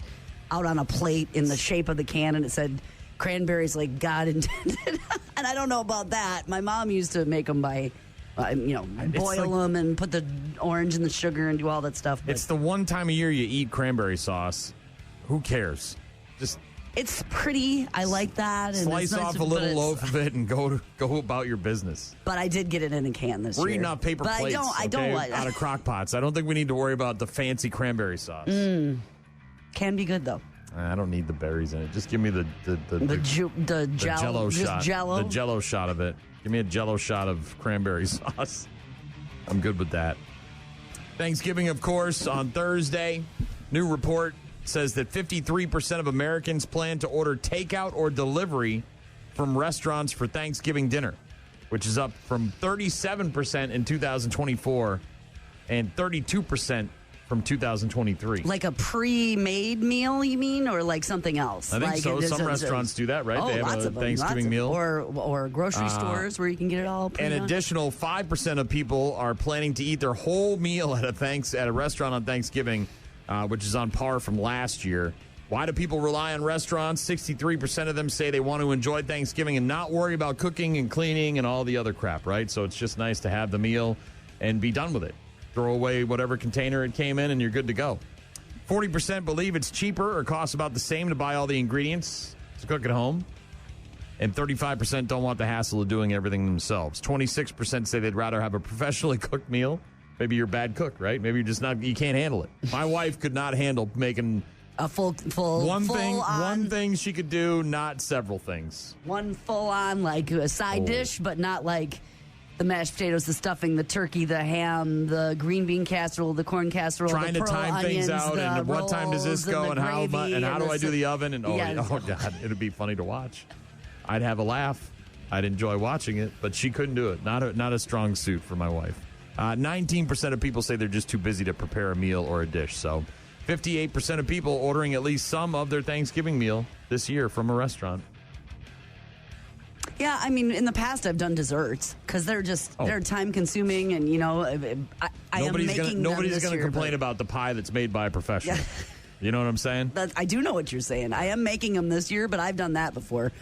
out on a plate in the shape of the can, and it said cranberries like God intended. And I don't know about that. My mom used to make them by, boil them and put the orange and the sugar and do all that stuff. But it's the one time a year you eat cranberry sauce. Who cares? Just. It's pretty. I like that. And slice off a little loaf of it and go about your business. But I did get it in a can this year. We're eating off paper plates. I don't like out of crock pots. I don't think we need to worry about the fancy cranberry sauce. Can be good though. I don't need the berries in it. Just give me the Jello shot. Jello? The Jello shot of it. Give me a Jello shot of cranberry sauce. I'm good with that. Thanksgiving, of course, on Thursday. New report says that 53% of Americans plan to order takeout or delivery from restaurants for Thanksgiving dinner, which is up from 37% in 2024 and 32% from 2023. Like a pre-made meal, you mean, or like something else? I think like so. Some restaurants do that, right? Oh, they have a Thanksgiving meal. Or grocery stores where you can get it all. An additional 5% of people are planning to eat their whole meal at a restaurant on Thanksgiving, which is on par from last year. Why do people rely on restaurants? 63% of them say they want to enjoy Thanksgiving and not worry about cooking and cleaning and all the other crap, right? So it's just nice to have the meal and be done with it. Throw away whatever container it came in and you're good to go. 40% believe it's cheaper or costs about the same to buy all the ingredients to cook at home. And 35% don't want the hassle of doing everything themselves. 26% say they'd rather have a professionally cooked meal Maybe you're a bad cook, right? Maybe you're just not. You can't handle it. My wife could not handle making a full one on, thing she could do, not several things. One full on like a side dish, but not like the mashed potatoes, the stuffing, the turkey, the ham, the green bean casserole, the corn casserole. Trying the to pearl time onions, things out, and what time does this go, and how do I do the oven? And oh god, it'd be funny to watch. I'd have a laugh. I'd enjoy watching it, but she couldn't do it. Not a strong suit for my wife. 19% of people say they're just too busy to prepare a meal or a dish. So 58% of people ordering at least some of their Thanksgiving meal this year from a restaurant. Yeah, I mean, in the past I've done desserts because they're time consuming, and nobody's going to complain but about the pie that's made by a professional. You know what I'm saying? I do know what you're saying. I am making them this year, but I've done that before.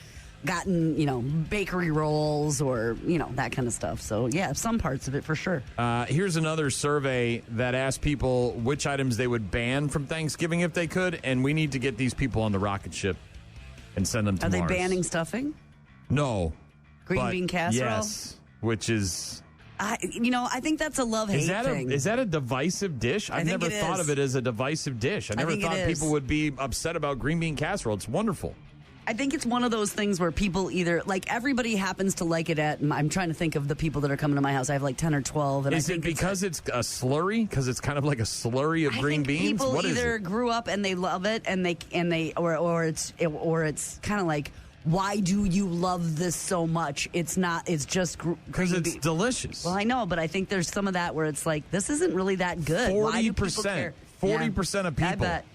Gotten, bakery rolls or, that kind of stuff. So, yeah, some parts of it for sure. Here's another survey that asked people which items they would ban from Thanksgiving if they could, and we need to get these people on the rocket ship and send them to Mars. Are they banning stuffing? No. Green bean casserole? Yes, which is... I think that's a love-hate thing. Is that a divisive dish? I've never thought of it as a divisive dish. I never thought people would be upset about green bean casserole. It's wonderful. I think it's one of those things where people either, everybody happens to like it I'm trying to think of the people that are coming to my house. I have 10 or 12. And is it because it's a slurry? Because it's kind of like a slurry of green beans? People what either is it? grew up and they love it, or it's kind of like, why do you love this so much? It's not, it's just because it's delicious. Well, I know, but I think there's some of that where it's like, this isn't really that good. 40% of people. I bet.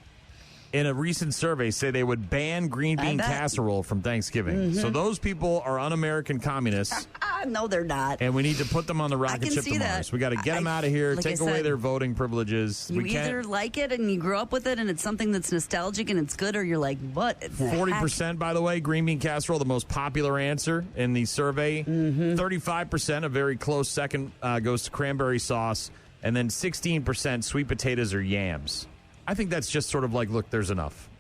In a recent survey, say they would ban green bean casserole from Thanksgiving. Mm-hmm. So those people are un-American communists. No, they're not. And we need to put them on the rocket ship to Mars. We got to get them out of here, take away their voting privileges. You either like it and you grew up with it and it's something that's nostalgic and it's good, or you're like, what? 40%, by the way, green bean casserole, the most popular answer in the survey. 35%, a very close second, goes to cranberry sauce. And then 16% sweet potatoes or yams. I think that's just sort of like, look, there's enough.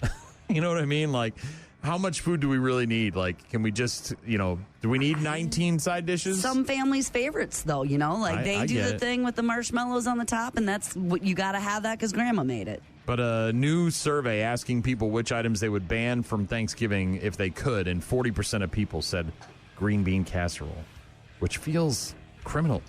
You know what I mean? Like, how much food do we really need? Like, can we just, do we need 19 side dishes? Some families' favorites, though, they do the thing with the marshmallows on the top, and that's what you got to have that because Grandma made it. But a new survey asking people which items they would ban from Thanksgiving if they could, and 40% of people said green bean casserole, which feels criminal.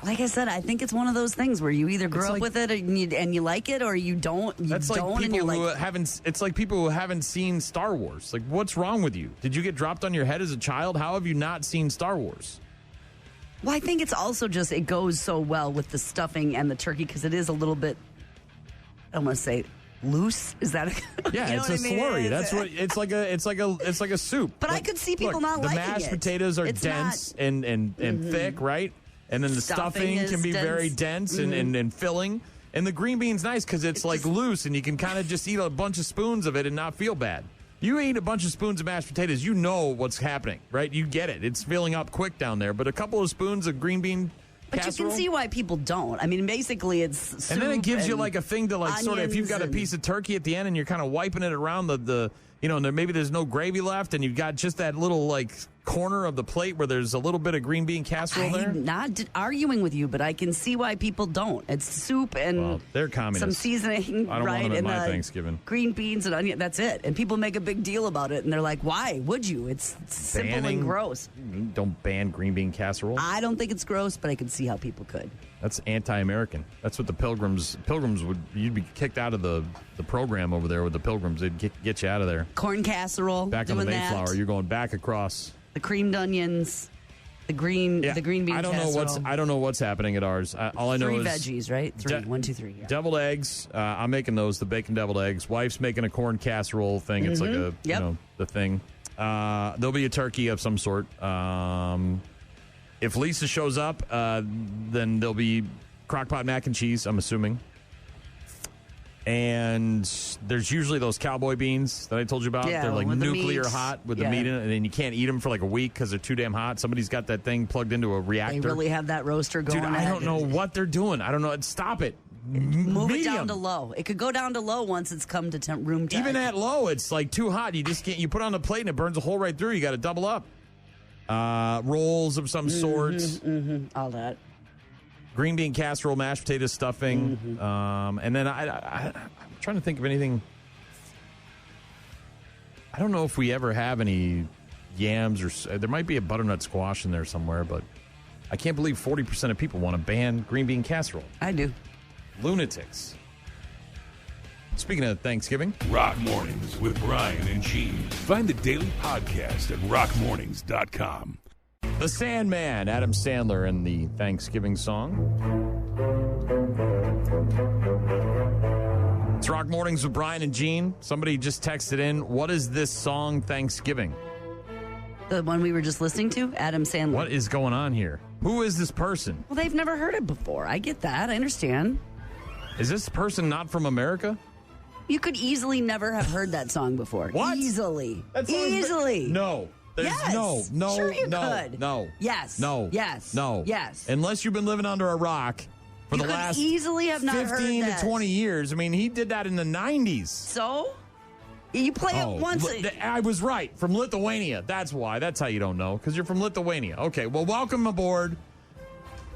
Like I said, I think it's one of those things where you either grow up with it and you like it, or you don't. That's like people who haven't. It's like people who haven't seen Star Wars. Like, what's wrong with you? Did you get dropped on your head as a child? How have you not seen Star Wars? Well, I think it's also just it goes so well with the stuffing and the turkey because it is a little bit. I want to say loose. Is that? Yeah, it's a slurry. That's what it's like. It's like a soup. But I could see people not liking it. The mashed potatoes are dense and thick, right? And then the stuffing can be very dense and filling. And the green bean's nice because it's like loose and you can kind of just eat a bunch of spoons of it and not feel bad. You eat a bunch of spoons of mashed potatoes, you know what's happening, right? You get it. It's filling up quick down there. But a couple of spoons of green bean casserole, you can see why people don't. I mean, basically it's soup. And then it gives you like a thing to like sort of, if you've got a piece of turkey at the end and you're kind of wiping it around the and maybe there's no gravy left and you've got just that little like corner of the plate where there's a little bit of green bean casserole there. I'm not arguing with you, but I can see why people don't. It's soup and they're communists. Some seasoning, I don't right? want them at and my Thanksgiving. Green beans and onion. That's it. And people make a big deal about it, and they're like, "Why would you? It's simple and gross." Don't ban green bean casserole. I don't think it's gross, but I can see how people could. That's anti-American. That's what the Pilgrims would. You'd be kicked out of the program over there with the Pilgrims. They'd get you out of there. Corn casserole. Back on the Mayflower. You're going back across. The creamed onions, the green bean casserole. I don't know what's happening at ours. All I know is 3 veggies, right? 3, 1, 2, 3. Yeah. Deviled eggs. I'm making those. The bacon deviled eggs. Wife's making a corn casserole thing. It's like the thing. There'll be a turkey of some sort. If Lisa shows up, then there'll be crockpot mac and cheese, I'm assuming. And there's usually those cowboy beans that I told you about. Yeah, they're like nuclear the hot with the meat in it, and then you can't eat them for like a week because they're too damn hot. Somebody's got that thing plugged into a reactor. They really have that roaster going. Dude, I don't know what they're doing. I don't know. Stop it. Move it down to low. It could go down to low once it's come to room temp. Even at low, it's like too hot. You just can't. You put it on the plate and it burns a hole right through. You got to double up. Rolls of some sort. All that. green bean casserole, mashed potato stuffing. And then I'm trying to think of anything. I don't know if we ever have any yams or there might be a butternut squash in there somewhere, but I can't believe 40% of people want to ban green bean casserole. I do. Lunatics. Speaking of Thanksgiving, Rock Mornings with Brian and Gene. Find the daily podcast at rockmornings.com. The Sandman, Adam Sandler, and the Thanksgiving song. It's Rock Mornings with Brian and Gene. Somebody just texted in, what is this song, Thanksgiving? The one we were just listening to, Adam Sandler. What is going on here? Who is this person? Well, they've never heard it before. I get that. I understand. Is this person not from America? You could easily never have heard that song before. What? Easily. That song's Easily. No. There's Yes. no, Sure you no, could. no. Yes. No. Yes. No. Yes. Unless you've been living under a rock for You the could last easily have not heard 15 that. to 20 years. I mean, he did that in the 90s. So? You play it once. I was right. From Lithuania. That's why. That's how you don't know, because you're from Lithuania. Okay, well, welcome aboard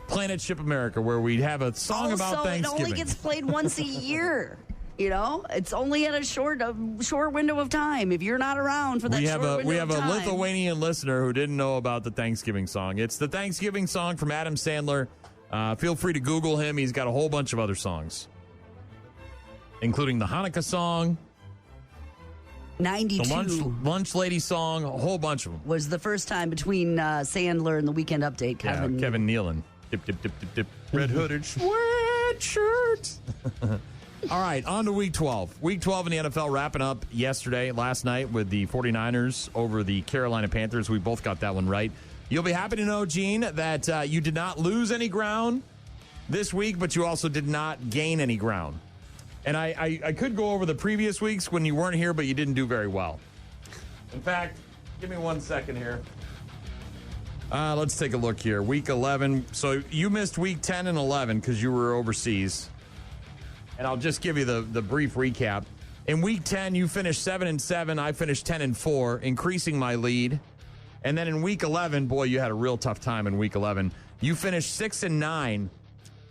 Planet Ship America, where we have a song about Thanksgiving. It only gets played once a year. You know, it's only at a short window of time. If you're not around for that we have window a of time. Lithuanian listener who didn't know about the Thanksgiving song. It's the Thanksgiving song from Adam Sandler. Feel free to Google him. He's got a whole bunch of other songs, including the Hanukkah song, 92. the lunch lady song, a whole bunch of them. Was the first time between Sandler and the Weekend Update. Kevin Nealon. Dip, dip, dip, dip, dip. Red hooded sweatshirt. All right, on to Week 12. Week 12 in the NFL wrapping up last night with the 49ers over the Carolina Panthers. We both got that one right. You'll be happy to know, Gene, that you did not lose any ground this week, but you also did not gain any ground. And I could go over the previous weeks when you weren't here, but you didn't do very well. In fact, give me 1 second here. Let's take a look here. Week 11. So you missed Week 10 and 11 because you were overseas. And I'll just give you the brief recap. In Week 10, you finished 7-7. I finished 10-4, increasing my lead. And then in Week 11, boy, you had a real tough time in Week 11. You finished 6-9,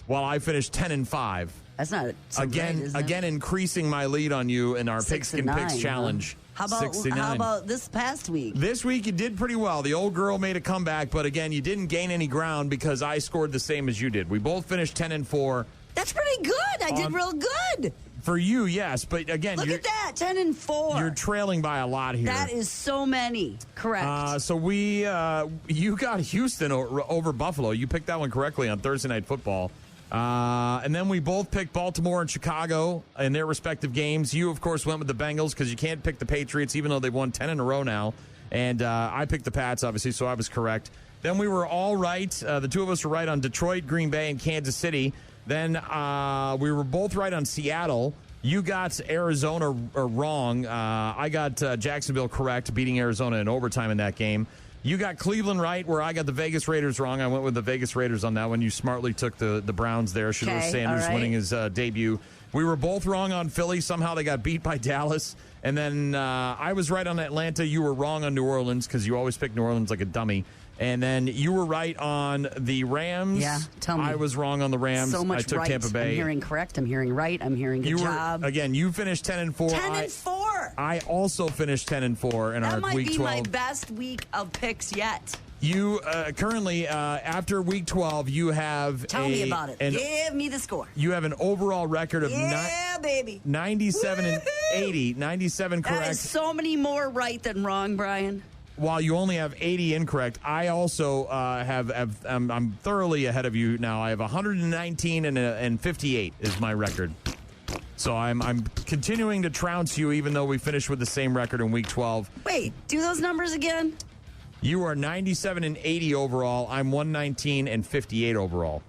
while I finished 10-5. That's not so again. great, is it? Again, increasing my lead on you in our Pigskin Picks challenge. How about this past week? This week you did pretty well. The old girl made a comeback, but again, you didn't gain any ground because I scored the same as you did. We both finished 10-4. That's pretty good. I did real good. For you, yes, but again, look at that, 10-4. You're trailing by a lot here. That is so many. Correct. So you got Houston over Buffalo. You picked that one correctly on Thursday Night Football. And then we both picked Baltimore and Chicago in their respective games. You, of course, went with the Bengals because you can't pick the Patriots, even though they've won 10 in a row now. And I picked the Pats, obviously, so I was correct. Then we were all right. The two of us were right on Detroit, Green Bay, and Kansas City. Then we were both right on Seattle. You got Arizona wrong. I got Jacksonville correct, beating Arizona in overtime in that game. You got Cleveland right, where I got the Vegas Raiders wrong. I went with the Vegas Raiders on that one. You smartly took the Browns there. Shedeur Sanders winning his debut. We were both wrong on Philly. Somehow they got beat by Dallas. And then I was right on Atlanta. You were wrong on New Orleans because you always pick New Orleans like a dummy. And then you were right on the Rams. Yeah, tell me. I was wrong on the Rams. So much I took right. Tampa Bay. I'm hearing correct. I'm hearing right. I'm hearing good job. Again, you finished 10-4. 10-4. I also finished 10-4 in our Week 12. That might be my best week of picks yet. You currently, after Week 12, you have Tell me about it. Give me the score. You have an overall record of baby. 97-80. 97 correct. That is so many more right than wrong, Brian. While you only have 80 incorrect, I also I'm thoroughly ahead of you now. I have 119 and 58 is my record. So I'm continuing to trounce you, even though we finished with the same record in Week 12. Wait, do those numbers again. You are 97 and 80 overall. I'm 119 and 58 overall.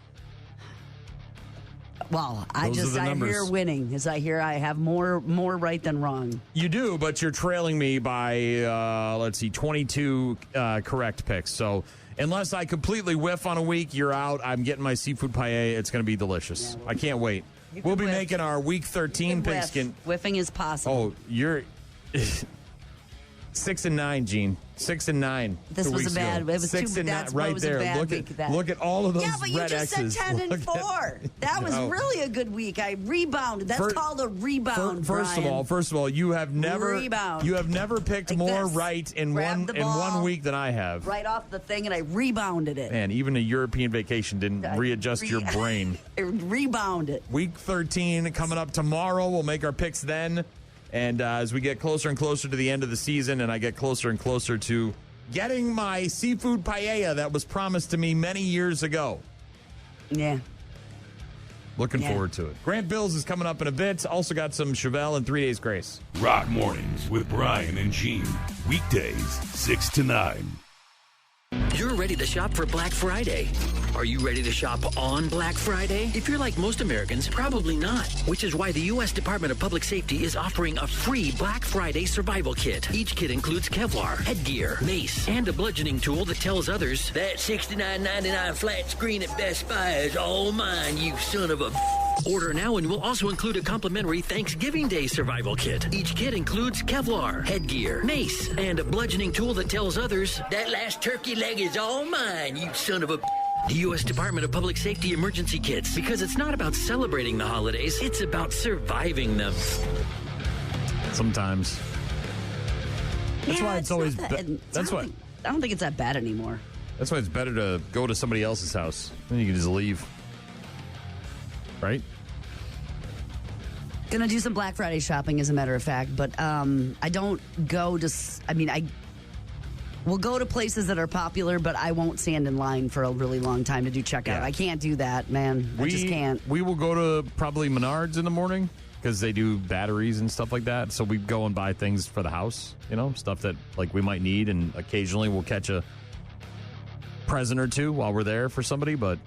Well, I hear winning, as I hear I have more right than wrong. You do, but you're trailing me by 22 correct picks. So unless I completely whiff on a week, you're out. I'm getting my seafood paella. It's going to be delicious. I can't wait. We'll be making our Week 13 pigskin. Whiffing is possible. Oh, you're. 6 and 9, Gene. 6 and 9. This was a bad. It was 6 and 9, that's right was a there. bad Look week. at look at all of those yeah, but you red just X's. said 10 and 4. That was really a good week. I rebounded. That's called a rebound. First of all, you have never picked like more this. right in Grabbed the one ball week than I have. Right off the thing, and I rebounded it. Man, even a European vacation didn't readjust your brain. I rebounded it. Week 13 coming up tomorrow. We'll make our picks then. And as we get closer and closer to the end of the season, and I get closer and closer to getting my seafood paella that was promised to me many years ago. Yeah. Looking forward to it. Grant Bills is coming up in a bit. Also got some Chevelle and 3 Days Grace. Rock Mornings with Brian and Gene. Weekdays, 6 to 9. You're ready to shop for Black Friday. Are you ready to shop on Black Friday? If you're like most Americans, probably not. Which is why the U.S. Department of Public Safety is offering a free Black Friday survival kit. Each kit includes Kevlar, headgear, mace, and a bludgeoning tool that tells others that $69.99 flat screen at Best Buy is all mine, you son of a... Order now and we'll also include a complimentary Thanksgiving Day survival kit. Each kit includes Kevlar, headgear, mace, and a bludgeoning tool that tells others that last turkey leg is all mine, you son of a... The U.S. Department of Public Safety emergency kits, because it's not about celebrating the holidays, it's about surviving them. Sometimes. That's why it's always... I don't think it's that bad anymore. That's why it's better to go to somebody else's house. Then you can just leave. Right? Gonna do some Black Friday shopping, as a matter of fact, but I don't go to... We'll go to places that are popular, but I won't stand in line for a really long time to do checkout. Yeah. I can't do that, man. I just can't. We will go to probably Menards in the morning because they do batteries and stuff like that. So we go and buy things for the house, stuff that like we might need, and occasionally we'll catch a present or two while we're there for somebody, but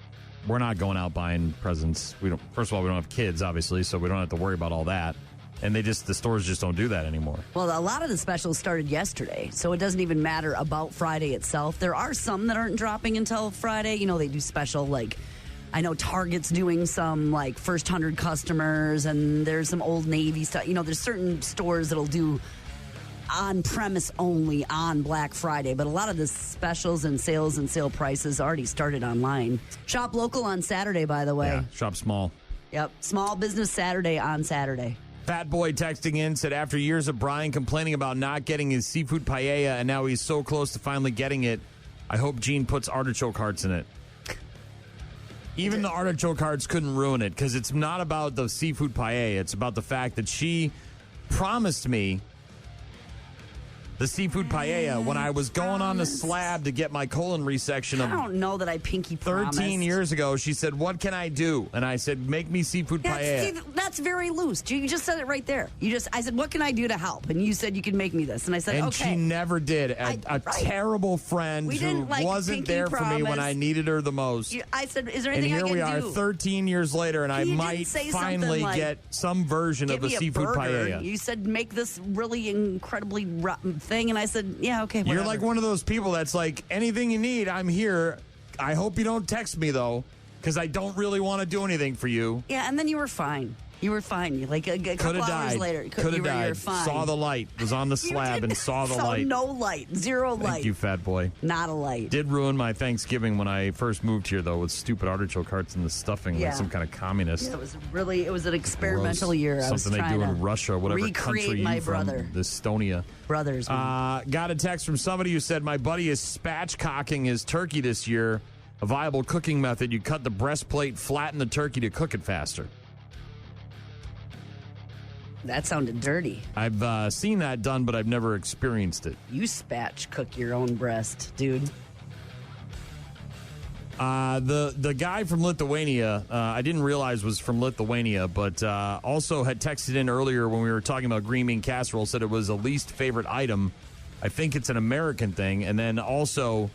we're not going out buying presents. First of all, we don't have kids, obviously, so we don't have to worry about all that. And the stores just don't do that anymore. Well, a lot of the specials started yesterday, so it doesn't even matter about Friday itself. There are some that aren't dropping until Friday. They do special, like, I know Target's doing some, like, first 100 customers, and there's some Old Navy stuff. There's certain stores that'll do on-premise only on Black Friday, but a lot of the specials and sale prices already started online. Shop local on Saturday, by the way. Yeah, shop small. Yep, Small Business Saturday on Saturday. Fat Boy texting in said, after years of Brian complaining about not getting his seafood paella, and now he's so close to finally getting it, I hope Gene puts artichoke hearts in it. Even the artichoke hearts couldn't ruin it, because it's not about the seafood paella. It's about the fact that she promised me the seafood paella when I was going on the slab to get my colon resection. I don't know that I pinky promised. 13 years ago, she said, what can I do? And I said, make me seafood paella. See, that's very loose. You just said it right there. I said, what can I do to help? And you said you could make me this. And I said, and okay. she never did. A terrible friend who wasn't there for me when I needed her the most. I said, is there anything I can do? And here we are 13 years later, and I might finally get some version of a seafood paella. You said, make this really incredibly rotten thing, and I said, yeah, okay, whatever. You're like one of those people that's like, anything you need, I'm here. I hope you don't text me, though, because I don't really want to do anything for you. Yeah, and then you were fine. You were fine. Like a couple hours later, Could have died. You were fine. Saw the light. Was on the slab and saw the light. No light. Zero light. Thank you, Fat Boy. Not a light. Did ruin my Thanksgiving when I first moved here, though, with stupid artichoke hearts and the stuffing, like some kind of communist. Yeah, it was an experimental year. Something they do in Russia, whatever country my you brother. from. Estonia. Brothers. Got a text from somebody who said, my buddy is spatchcocking his turkey this year. A viable cooking method, you cut the breastplate, flatten the turkey to cook it faster. That sounded dirty. I've seen that done, but I've never experienced it. You cook your own breast, dude. The guy from Lithuania, I didn't realize was from Lithuania, but also had texted in earlier when we were talking about green bean casserole, said it was a least favorite item. I think it's an American thing, and then also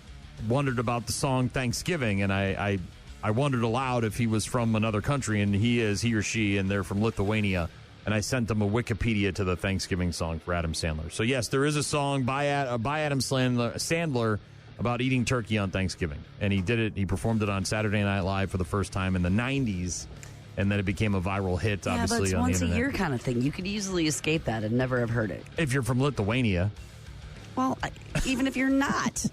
wondered about the song Thanksgiving, and I wondered aloud if he was from another country, and he or she, and they're from Lithuania. And I sent them a Wikipedia to the Thanksgiving song for Adam Sandler. So, yes, there is a song by Adam Sandler about eating turkey on Thanksgiving. And he did it. He performed it on Saturday Night Live for the first time in the 90s. And then it became a viral hit, obviously, on the internet. But it's once a year kind of thing. You could easily escape that and never have heard it. If you're from Lithuania. Well, even if you're not.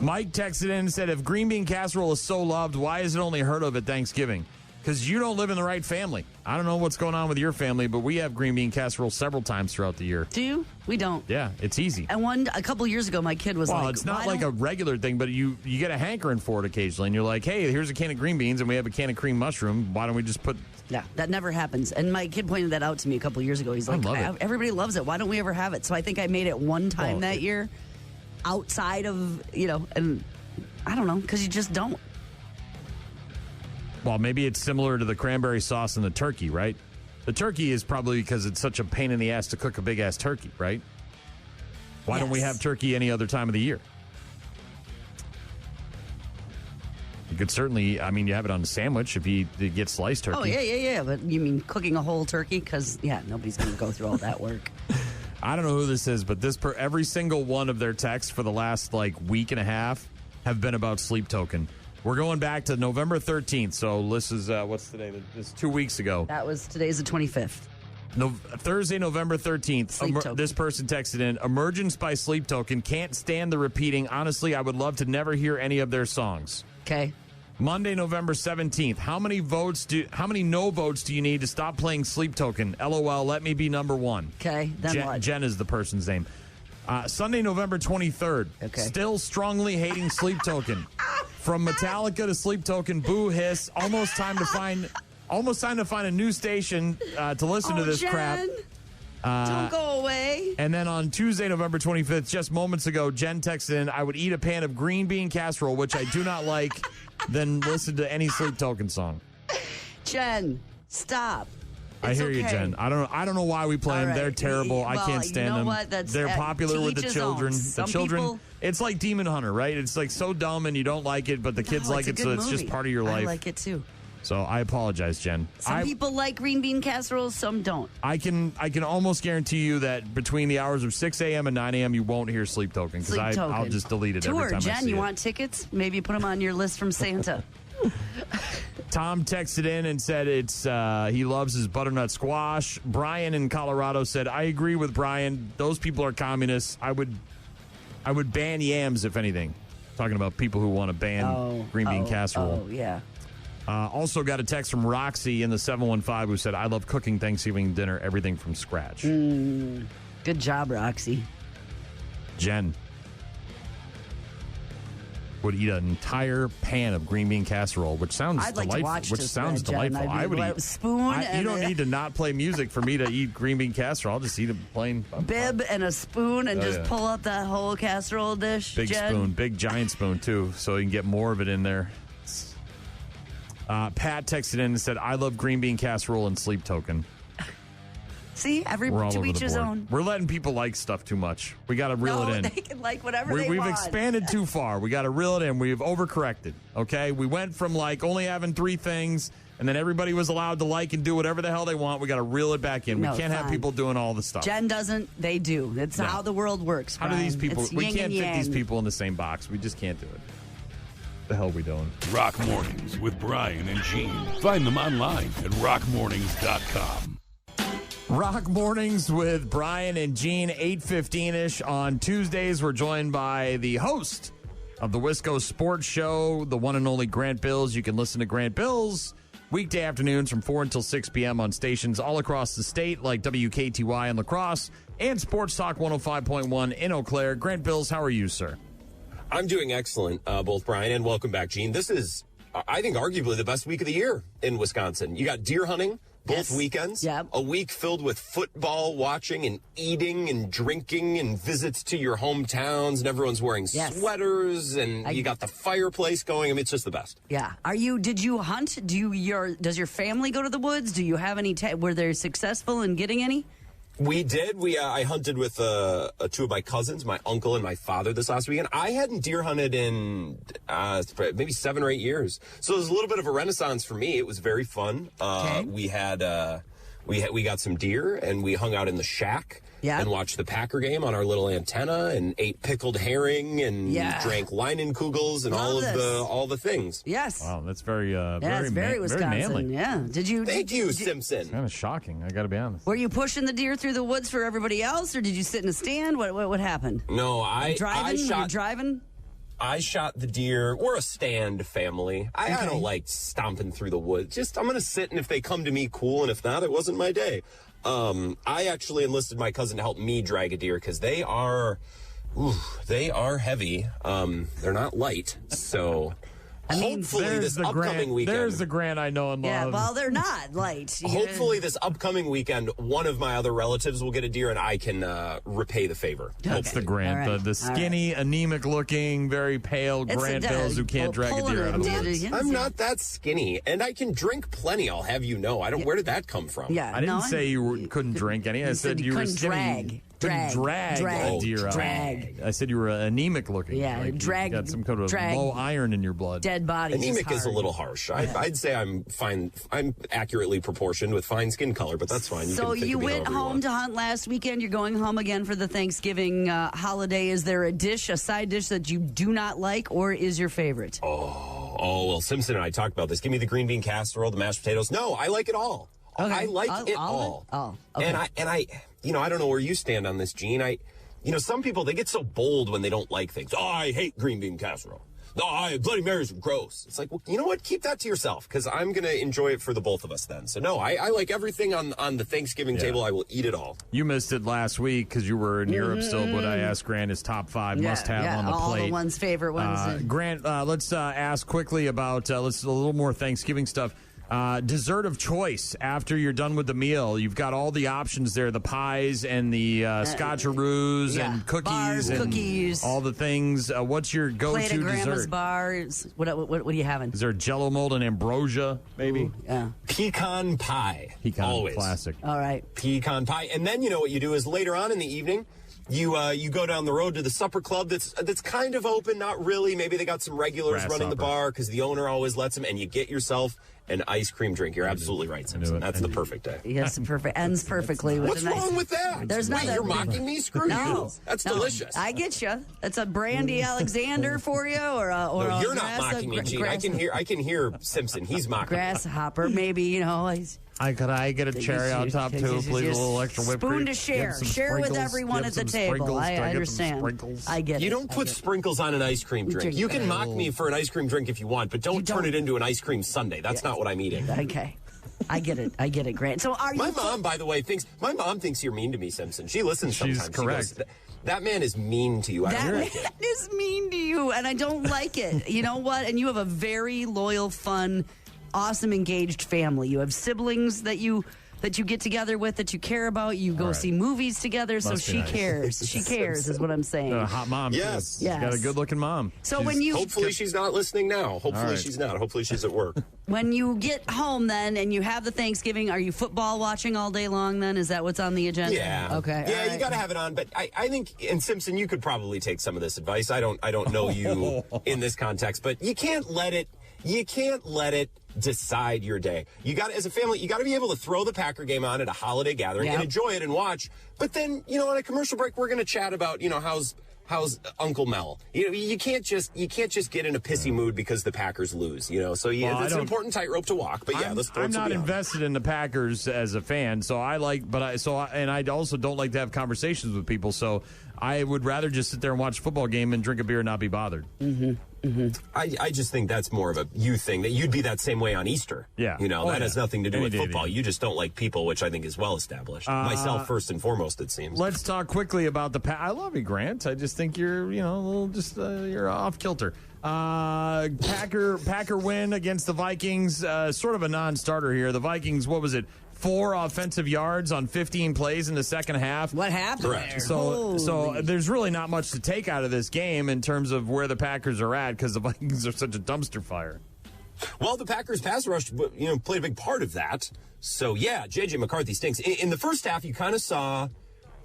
Mike texted in and said, if green bean casserole is so loved, why is it only heard of at Thanksgiving? Because you don't live in the right family. I don't know what's going on with your family, but we have green bean casserole several times throughout the year. Do you? We don't. Yeah, it's easy. And a couple years ago, my kid was Well, it's not like a regular thing, but you get a hankering for it occasionally, and you're like, hey, here's a can of green beans, and we have a can of cream mushroom. Why don't we just put... Yeah, that never happens. And my kid pointed that out to me a couple years ago. He's like, everybody loves it. Why don't we ever have it? So I think I made it one time that year outside of, and I don't know, because you just don't. Well, maybe it's similar to the cranberry sauce and the turkey, right? The turkey is probably because it's such a pain in the ass to cook a big-ass turkey, right? Why don't we have turkey any other time of the year? You could certainly, you have it on a sandwich if you get sliced turkey. Oh, yeah. But you mean cooking a whole turkey? Because, nobody's going to go through all that work. I don't know who this is, but every single one of their texts for the last, week and a half have been about Sleep Token. We're going back to November 13th, so this is, what's today? This is 2 weeks ago. Today's the 25th. Thursday, November 13th. This person texted in, Emergence by Sleep Token. Can't stand the repeating. Honestly, I would love to never hear any of their songs. Okay. Monday, November 17th. How many no votes do you need to stop playing Sleep Token? LOL, let me be number one. Okay, then what? Jen is the person's name. Sunday, November 23rd. Okay. Still strongly hating Sleep Token. From Metallica to Sleep Token, boo hiss. Almost time to find a new station to listen to this Jen, crap. Don't go away. And then on Tuesday, November 25th, just moments ago, Jen texted in, I would eat a pan of green bean casserole, which I do not like, then listen to any Sleep Token song. Jen, stop. I hear you, Jen. I don't know why we play them. They're terrible. I can't stand them. What? They're popular with the children. The children. It's like Demon Hunter, right? It's so dumb and you don't like it, but the kids like it, so it's just part of your life. I like it too. So I apologize, Jen. Some people like green bean casserole, some don't. I can almost guarantee you that between the hours of 6 a.m. and 9 a.m. you won't hear Sleep Token because I'll just delete it every time I see Jen, you want tickets? Maybe put them on your list from Santa. Tom texted in and said he loves his butternut squash. Brian in Colorado said, I agree with Brian. Those people are communists. I would ban yams, if anything. Talking about people who want to ban green bean casserole. Oh, yeah. Also got a text from Roxy in the 715 who said, I love cooking Thanksgiving dinner, everything from scratch. Good job, Roxy. Jen would eat an entire pan of green bean casserole, which sounds delightful. I would eat a spoon. You don't need to not play music for me to eat green bean casserole. I'll just eat a plain bib and a spoon and just pull up that whole casserole dish. Big Jen. spoon, big giant spoon too, so you can get more of it in there. Pat texted in and said, I love green bean casserole and Sleep Token. See, to each his own. We're letting people like stuff too much. We got to reel it in. They can like whatever they We've want. expanded too far. We got to reel it in. We've overcorrected. Okay, we went from only having 3 things, and then everybody was allowed to like and do whatever the hell they want. We got to reel it back in. We can't have people doing all the stuff. Jen doesn't. They do. It's how the world works. How Brian. do these people? It's we yin can't and fit these yang. people in the same box. We just can't do it. The hell we doing? Rock Mornings with Brian and Gene. Find them online at rockmornings.com. Rock Mornings with Brian and Gene, 8:15-ish on Tuesdays. We're joined by the host of the Wisco Sports Show, the one and only Grant Bills. You can listen to Grant Bills weekday afternoons from 4 until 6 p.m. on stations all across the state like WKTY in La Crosse and Sports Talk 105.1 in Eau Claire. Grant Bills, how are you, sir? I'm doing excellent, both Brian, and welcome back, Gene. This is, I think, arguably the best week of the year in Wisconsin. You got deer hunting both weekends. Yep. A week filled with football watching and eating and drinking and visits to your hometowns, and everyone's wearing sweaters, and you got the fireplace going. I mean, it's just the best. Yeah. Did you hunt? Does your family go to the woods? Do you have any? Were they successful in getting any? We did. I hunted with 2 of my cousins, my uncle and my father, this last weekend. I hadn't deer hunted in maybe 7 or 8 years, so it was a little bit of a renaissance for me. It was very fun. We had we got some deer, and we hung out in the shack and watched the Packer game on our little antenna, and ate pickled herring, and drank Leinenkugels, and all the things. Yes. Wow, that's very very Wisconsin. Very manly. Yeah. Thank you, Simpson. It's kind of shocking. I got to be honest. Were you pushing the deer through the woods for everybody else, or did you sit in a stand? What happened? No, Were you driving? I shot the deer. We're a stand family. I don't like stomping through the woods. I'm going to sit, and if they come to me, cool, and if not, it wasn't my day. I actually enlisted my cousin to help me drag a deer because they are heavy. They're not light, so... hopefully this upcoming weekend... There's the Grant I know and love. Yeah, well, they're not light. Hopefully this upcoming weekend, one of my other relatives will get a deer, and I can repay the favor. That's the Grant. Right. The skinny, anemic-looking, very pale Grant Bills who can't drag a deer out of the woods. I'm not that skinny, and I can drink plenty, I'll have you know. Where did that come from? Yeah, I didn't say you couldn't drink any. I said you were skinny. Drag a deer out. I said you were anemic looking. Yeah, like drag. You got some kind of low iron in your blood. Dead body. Anemic is a little harsh. I'd say I'm fine. I'm accurately proportioned with fine skin color, but that's fine. So you went home to hunt last weekend. You're going home again for the Thanksgiving holiday. Is there a side dish that you do not like, or is your favorite? Oh, well, Simpson and I talked about this. Give me the green bean casserole, the mashed potatoes. No, I like it all. Okay. I like it all. Okay. And I I don't know where you stand on this, Gene. Some people, they get so bold when they don't like things. Oh, I hate green bean casserole. Oh, Bloody Marys are gross. It's like, well, you know what? Keep that to yourself, because I'm going to enjoy it for the both of us then. So, no, I like everything on the Thanksgiving table. I will eat it all. You missed it last week because you were in Europe still, but I asked Grant his top 5 must-have on the plate. All the one's favorite ones. Grant, let's ask quickly about a little more Thanksgiving stuff. Dessert of choice after you're done with the meal. You've got all the options there, the pies and the scotcheroos and cookies. Cookies. All the things. What's your go-to Plate of dessert? Grandma's bars. What are you having? Is there Jell-O mold and ambrosia, maybe? Ooh, yeah. Pecan pie. Always. Classic. All right. Pecan pie. And then, what you do is later on in the evening, you go down the road to the supper club that's kind of open, not really. Maybe they got some regulars running the bar because the owner always lets them, and you get yourself an ice cream drink. You're absolutely right, Simpson. That's the perfect day. Yes, ends perfectly. What's wrong with that? There's nothing. You're mocking me? Screw you. That's delicious. I get you. That's a Brandy Alexander for you, or no, you're not mocking me, Gene. I can hear Simpson. He's mocking grasshopper. Maybe Could I get a cherry on top too, please? A little extra whipped cream. Spoon to share. Share with everyone at the table. I understand. I get it. You don't put sprinkles on an ice cream drink. You can mock me for an ice cream drink if you want, but don't turn it into an ice cream sundae. That's not what I'm eating. Okay. I get it, Grant. So are you... My mom, by the way, thinks you're mean to me, Simpson. She listens sometimes. She's correct. She goes, that man is mean to you. That man is mean to you, and I don't like it. You know what? And you have a very loyal, fun, awesome, engaged family. You have siblings that you get together with, that you care about. You go see movies together, so she cares. She cares, is what I'm saying. A hot mom. Yes. She's got a good-looking mom. So hopefully she's not listening now. Hopefully she's not. Hopefully she's at work. When you get home then and you have the Thanksgiving, are you football watching all day long then? Is that what's on the agenda? Yeah. Okay. Yeah, you got to have it on. But I think, and Simpson, you could probably take some of this advice. I don't know you in this context, but you can't let it decide your day. You got, as a family, you got to be able to throw the Packer game on at a holiday gathering and enjoy it and watch. But then, on a commercial break, we're going to chat about, how's Uncle Mel. You can't just get in a pissy mood because the Packers lose. So it's an important tightrope to walk. But yeah, I'm not invested in the Packers as a fan, so I also don't like to have conversations with people. So I would rather just sit there and watch a football game and drink a beer and not be bothered. Mm-hmm. Mm-hmm. I just think that's more of a you thing, that you'd be that same way on Easter. Yeah. That has nothing to do with football. You just don't like people, which I think is well established. Myself first and foremost, it seems. Let's talk quickly about I love you, Grant. I just think you're, you're off kilter. Packer win against the Vikings. Sort of a non-starter here. The Vikings, what was it? 4 offensive yards on 15 plays in the second half. What happened there? So there's really not much to take out of this game in terms of where the Packers are at, because the Vikings are such a dumpster fire. Well, the Packers pass rush, played a big part of that. So, yeah, J.J. McCarthy stinks. In the first half, you kind of saw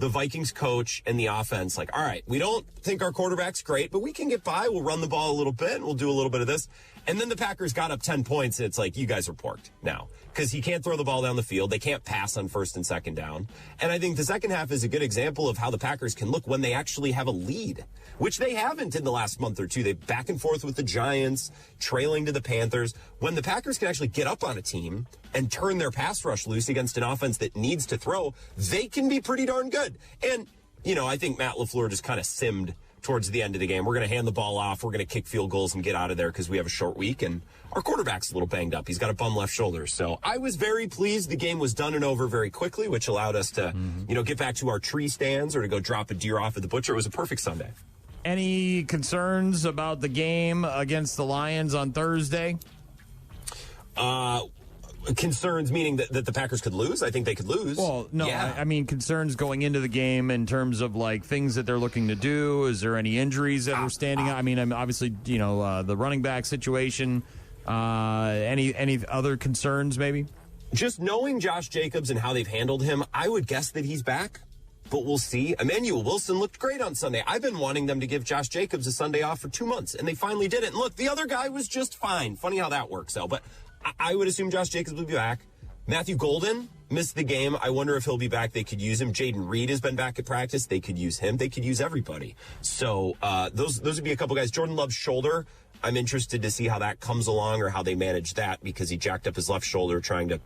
the Vikings coach and the offense, like, all right, we don't think our quarterback's great, but we can get by. We'll run the ball a little bit, and we'll do a little bit of this. And then the Packers got up 10 points, and it's like, you guys are porked now. Because he can't throw the ball down the field. They can't pass on first and second down. And I think the second half is a good example of how the Packers can look when they actually have a lead, which they haven't in the last month or two. They back and forth with the Giants, trailing to the Panthers. When the Packers can actually get up on a team and turn their pass rush loose against an offense that needs to throw, they can be pretty darn good. And, you know, I think Matt LaFleur just kind of simmed towards the end of the game. We're going to hand the ball off. We're going to kick field goals and get out of there because we have a short week. And our quarterback's a little banged up. He's got a bum left shoulder. So I was very pleased. The game was done and over very quickly, which allowed us to, you know, get back to our tree stands or to go drop a deer off at the butcher. It was a perfect Sunday. Any concerns about the game against the Lions on Thursday? Concerns meaning that the Packers could lose? I think they could lose. Well, no, yeah. I mean concerns going into the game in terms of like things that they're looking to do. Is there any injuries that are standing out? I mean, obviously, you know, the running back situation. Any other concerns maybe? Just knowing Josh Jacobs and how they've handled him, I would guess that he's back. But we'll see. Emmanuel Wilson looked great on Sunday. I've been wanting them to give Josh Jacobs a Sunday off for 2 months, and they finally did it. And look, the other guy was just fine. Funny how that works out. But I would assume Josh Jacobs will be back. Matthew Golden missed the game. I wonder if he'll be back. They could use him. Jaden Reed has been back at practice. They could use him. They could use everybody. So those would be a couple guys. Jordan Love's shoulder, I'm interested to see how that comes along or how they manage that because he jacked up his left shoulder trying to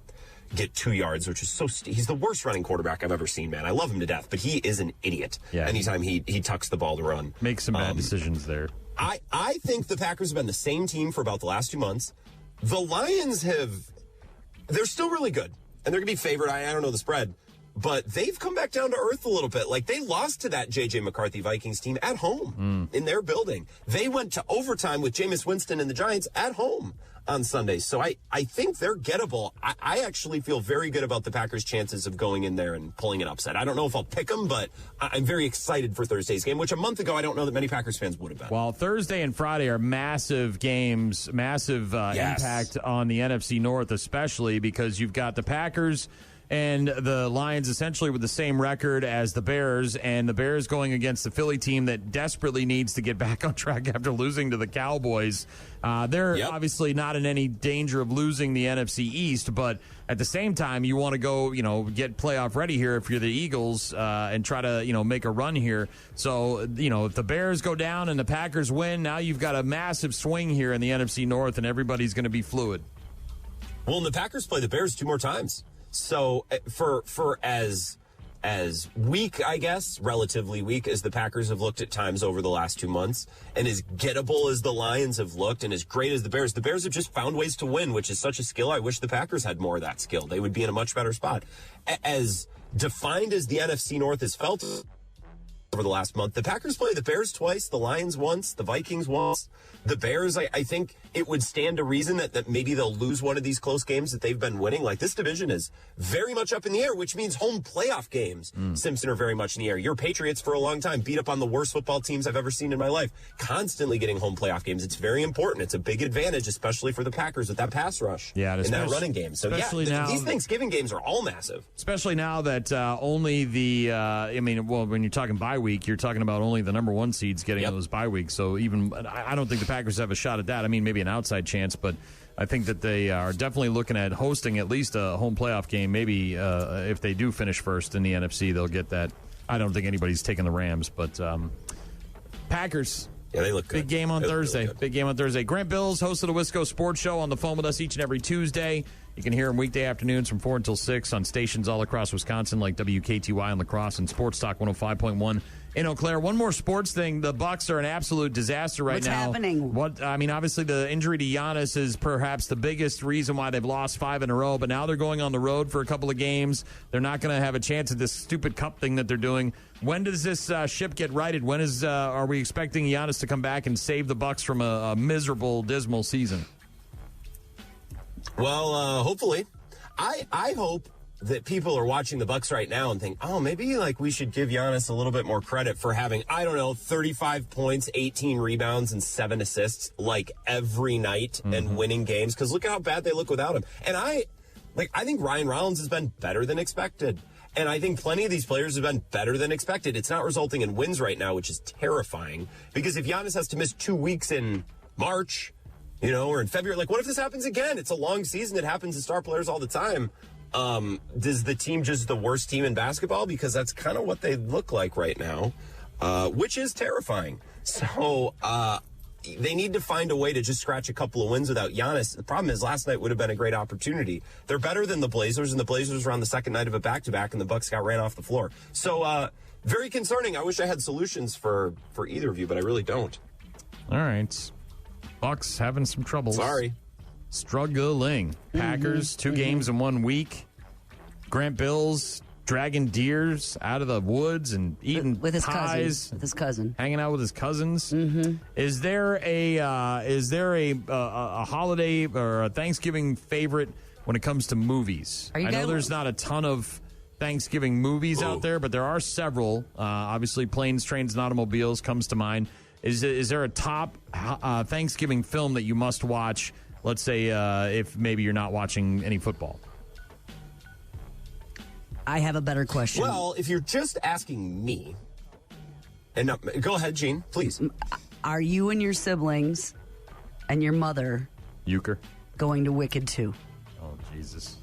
get 2 yards, which is so he's the worst running quarterback I've ever seen, man. I love him to death, but he is an idiot. Yeah. Anytime he tucks the ball to run. Makes some bad decisions there. I think the Packers have been the same team for about the last 2 months. The Lions they're still really good, and they're going to be favored. I don't know the spread, but they've come back down to earth a little bit. Like, they lost to that J.J. McCarthy Vikings team at home in their building. They went to overtime with Jameis Winston and the Giants at home on Sunday. So I think they're gettable. I actually feel very good about the Packers' chances of going in there and pulling an upset. I don't know if I'll pick them, but I'm very excited for Thursday's game, which a month ago I don't know that many Packers fans would have been. Well, Thursday and Friday are massive games, massive impact on the NFC North, especially because you've got the Packers and the Lions essentially with the same record as the Bears, and the Bears going against the Philly team that desperately needs to get back on track after losing to the Cowboys. They're obviously not in any danger of losing the NFC East, but at the same time, you want to go, get playoff ready here if you're the Eagles and try to, make a run here. So, if the Bears go down and the Packers win, now you've got a massive swing here in the NFC North, and everybody's going to be fluid. Well, and the Packers play the Bears 2 more times. So for as weak, I guess, relatively weak as the Packers have looked at times over the last 2 months, and as gettable as the Lions have looked, and as great as the Bears have just found ways to win, which is such a skill. I wish the Packers had more of that skill. They would be in a much better spot. As defined as the NFC North has felt over the last month, the Packers play the Bears twice, the Lions once, the Vikings once. The Bears, I think it would stand to reason that maybe they'll lose one of these close games that they've been winning. Like, this division is very much up in the air, which means home playoff games, Simpson, are very much in the air. Your Patriots for a long time beat up on the worst football teams I've ever seen in my life, constantly getting home playoff games. It's very important. It's a big advantage, especially for the Packers with that pass rush and that running game. So, these Thanksgiving games are all massive. Especially now that only when you're talking bye week, you're talking about only the number 1 seeds getting those bye weeks. So even I don't think the Packers have a shot at that. I mean, maybe an outside chance, but I think that they are definitely looking at hosting at least a home playoff game. Maybe if they do finish first in the NFC, they'll get that. I don't think anybody's taking the Rams, but Packers. Yeah, they look good. Big game on Thursday. Really big game on Thursday. Grant Bills, host of the Wisco Sports Show, on the phone with us each and every Tuesday. You can hear him weekday afternoons from 4 until 6 on stations all across Wisconsin like WKTY in La Crosse and Sports Talk 105.1 in Eau Claire. One more sports thing. The Bucs are an absolute disaster right now. What's happening? Obviously the injury to Giannis is perhaps the biggest reason why they've lost 5 in a row, but now they're going on the road for a couple of games. They're not going to have a chance at this stupid cup thing that they're doing. When does this ship get righted? When are we expecting Giannis to come back and save the Bucs from a miserable, dismal season? Well, hopefully. I hope that people are watching the Bucs right now and think, maybe we should give Giannis a little bit more credit for having, 35 points, 18 rebounds, and 7 assists every night and winning games. Because look at how bad they look without him. And I think Ryan Rollins has been better than expected. And I think plenty of these players have been better than expected. It's not resulting in wins right now, which is terrifying. Because if Giannis has to miss 2 weeks in March, or in February, what if this happens again? It's a long season. It happens to star players all the time. Does the team just the worst team in basketball? Because that's kind of what they look like right now, which is terrifying. So they need to find a way to just scratch a couple of wins without Giannis. The problem is last night would have been a great opportunity. They're better than the Blazers, and the Blazers were on the second night of a back-to-back, and the Bucks got ran off the floor. So very concerning. I wish I had solutions for either of you, but I really don't. All right. Bucks having some troubles. Sorry. Struggling. Packers, 2 games in 1 week. Grant Bills dragging deers out of the woods and eating with his pies. With his cousin. Hanging out with his cousins. Mm-hmm. Is there a holiday or a Thanksgiving favorite when it comes to movies? I know there's not a ton of Thanksgiving movies out there, but there are several. Obviously, Planes, Trains, and Automobiles comes to mind. Is there a top Thanksgiving film that you must watch? Let's say if maybe you're not watching any football. I have a better question. Well, if you're just asking me, and go ahead, Gene, please. Are you and your siblings and your mother Euchre going to Wicked 2? Oh, Jesus.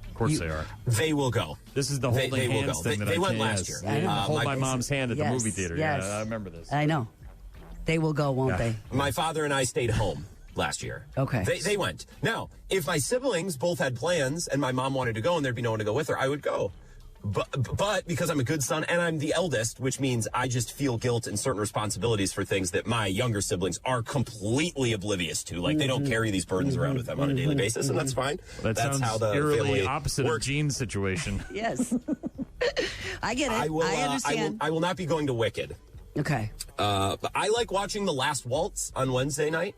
Of course they are. They will go. This is the holding hands thing that they I went can't last year. Hold my mom's hand at the movie theater. Yes. Yeah, I remember this. I know. They will go, won't they? My father and I stayed home last year. Okay. They went. Now, if my siblings both had plans and my mom wanted to go and there'd be no one to go with her, I would go. But because I'm a good son and I'm the eldest, which means I just feel guilt and certain responsibilities for things that my younger siblings are completely oblivious to. Like, they don't carry these burdens around with them on a daily basis, and that's fine. That's how the eerily family opposite works. of Gene's situation. Yes. I get it. I understand. I will not be going to Wicked. Okay. But I like watching The Last Waltz on Wednesday night.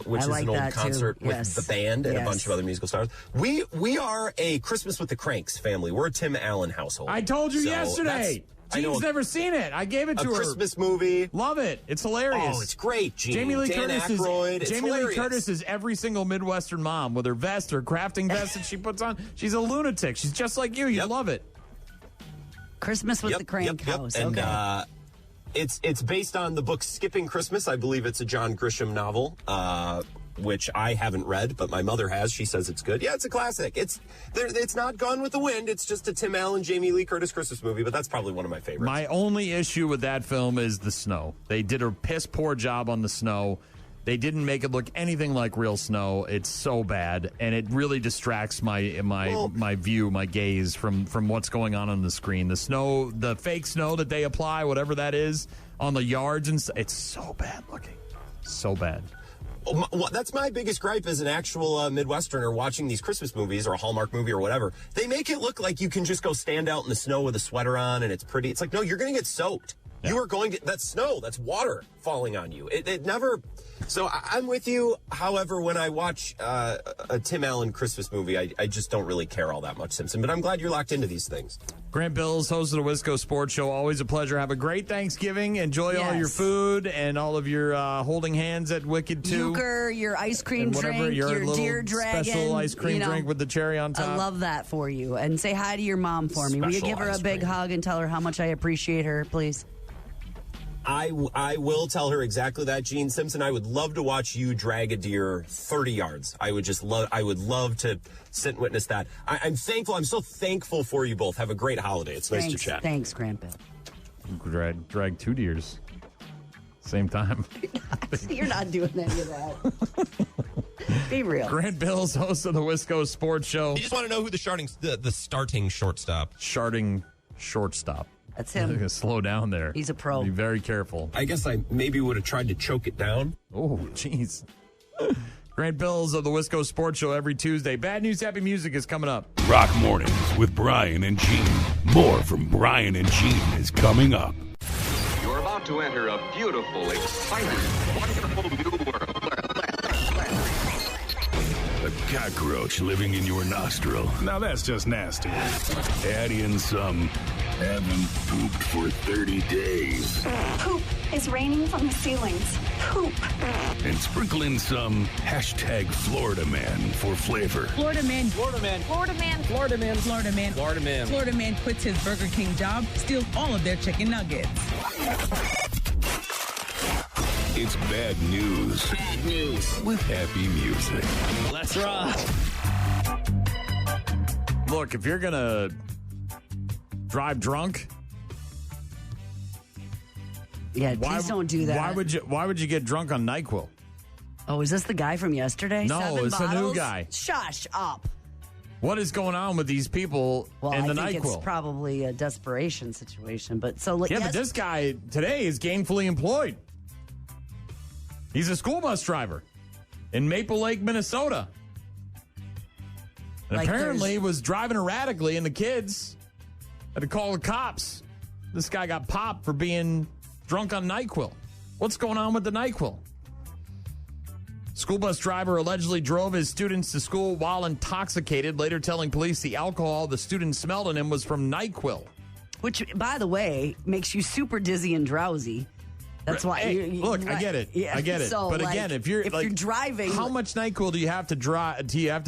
Which is an old concert with the band and a bunch of other musical stars. We are a Christmas with the Cranks family. We're a Tim Allen household. I told you yesterday. Gene's never seen it. I gave it to her. A Christmas movie. Love it. It's hilarious. Oh, it's great, Gene. Jamie Lee Dan Curtis Aykroyd. Jamie Lee Curtis is every single Midwestern mom with her vest, her crafting vest that she puts on. She's a lunatic. She's just like you. You love it. Christmas with the Crank house. And, okay. It's based on the book Skipping Christmas. I believe it's a John Grisham novel, which I haven't read, but my mother has. She says it's good. Yeah, it's a classic. It's not Gone with the Wind. It's just a Tim Allen, Jamie Lee Curtis Christmas movie, but that's probably one of my favorites. My only issue with that film is the snow. They did a piss poor job on the snow. They didn't make it look anything like real snow. It's so bad, and it really distracts my view, my gaze from what's going on the screen. The snow, the fake snow that they apply, whatever that is, on the yards, and it's so bad looking. So bad. Well, that's my biggest gripe as an actual Midwesterner watching these Christmas movies or a Hallmark movie or whatever. They make it look like you can just go stand out in the snow with a sweater on and it's pretty. It's like, no, you're going to get soaked. Yeah. You are going to, that's snow, that's water falling on you. It never, so I'm with you. However, when I watch a Tim Allen Christmas movie, I just don't really care all that much, Simpson, but I'm glad you're locked into these things. Grant Bills, host of the Wisco Sports Show. Always a pleasure. Have a great Thanksgiving. Enjoy all your food and all of your holding hands at Wicked 2. Euchre, your ice cream drink, your deer dragon. Special ice cream drink with the cherry on top. I love that for you. And say hi to your mom for me. Will you give her a big hug and tell her how much I appreciate her, please? I will tell her exactly that, Gene Simpson. I would love to watch you drag a deer 30 yards. I would love to sit and witness that. I'm thankful. I'm so thankful for you both. Have a great holiday. It's nice to chat. Thanks, Grandpa. Drag 2 deers. Same time. You're not doing any of that. Be real. Grant Bills, host of the Wisco Sports Show. You just want to know who the starting shortstop. Starting shortstop. That's him. He's going to slow down there. He's a pro. Be very careful. I guess I maybe would have tried to choke it down. Oh, jeez. Grant Bills of the Wisco Sports Show every Tuesday. Bad News, Happy Music is coming up. Rock Mornings with Brian and Gene. More from Brian and Gene is coming up. You're about to enter a beautiful, exciting, wonderful new world. A cockroach living in your nostril. Now that's just nasty. Add in some haven't pooped for 30 days. Poop is raining from the ceilings. Poop. And sprinkle in some hashtag Florida Man for flavor. Florida man. Florida man. Florida man. Florida man. Florida man. Florida man. Florida man quits his Burger King job, steals all of their chicken nuggets. It's bad news. Bad news. With happy music. Let's rock. Look, if you're going to drive drunk... Yeah, please don't do that. Why would you get drunk on NyQuil? Oh, is this the guy from yesterday? No, 7 it's bottles? a new guy. Shush up. What is going on with these people and the I think NyQuil? it's probably a desperation situation. But but this guy today is gainfully employed. He's a school bus driver in Maple Lake, Minnesota. And apparently was driving erratically, and the kids had to call the cops. This guy got popped for being drunk on NyQuil. What's going on with the NyQuil? School bus driver allegedly drove his students to school while intoxicated, later telling police the alcohol the students smelled in him was from NyQuil. Which, by the way, makes you super dizzy and drowsy. That's why. I get it. Yeah, I get it. so, but again, if you're driving, how much NyQuil do you have to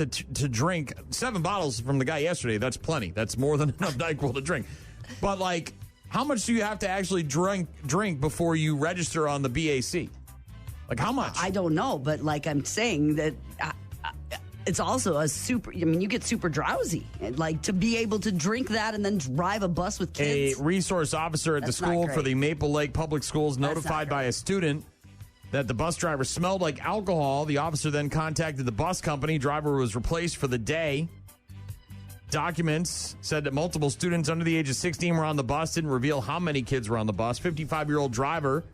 to drink? 7 bottles from the guy yesterday. That's plenty. That's more than enough NyQuil to drink. But how much do you have to actually drink before you register on the BAC? How much? I don't know, but I'm saying that it's also you get super drowsy. To be able to drink that and then drive a bus with kids. A resource officer at the school for the Maple Lake Public Schools notified by a student that the bus driver smelled like alcohol. The officer then contacted the bus company. Driver was replaced for the day. Documents said that multiple students under the age of 16 were on the bus. Didn't reveal how many kids were on the bus. 55-year-old driver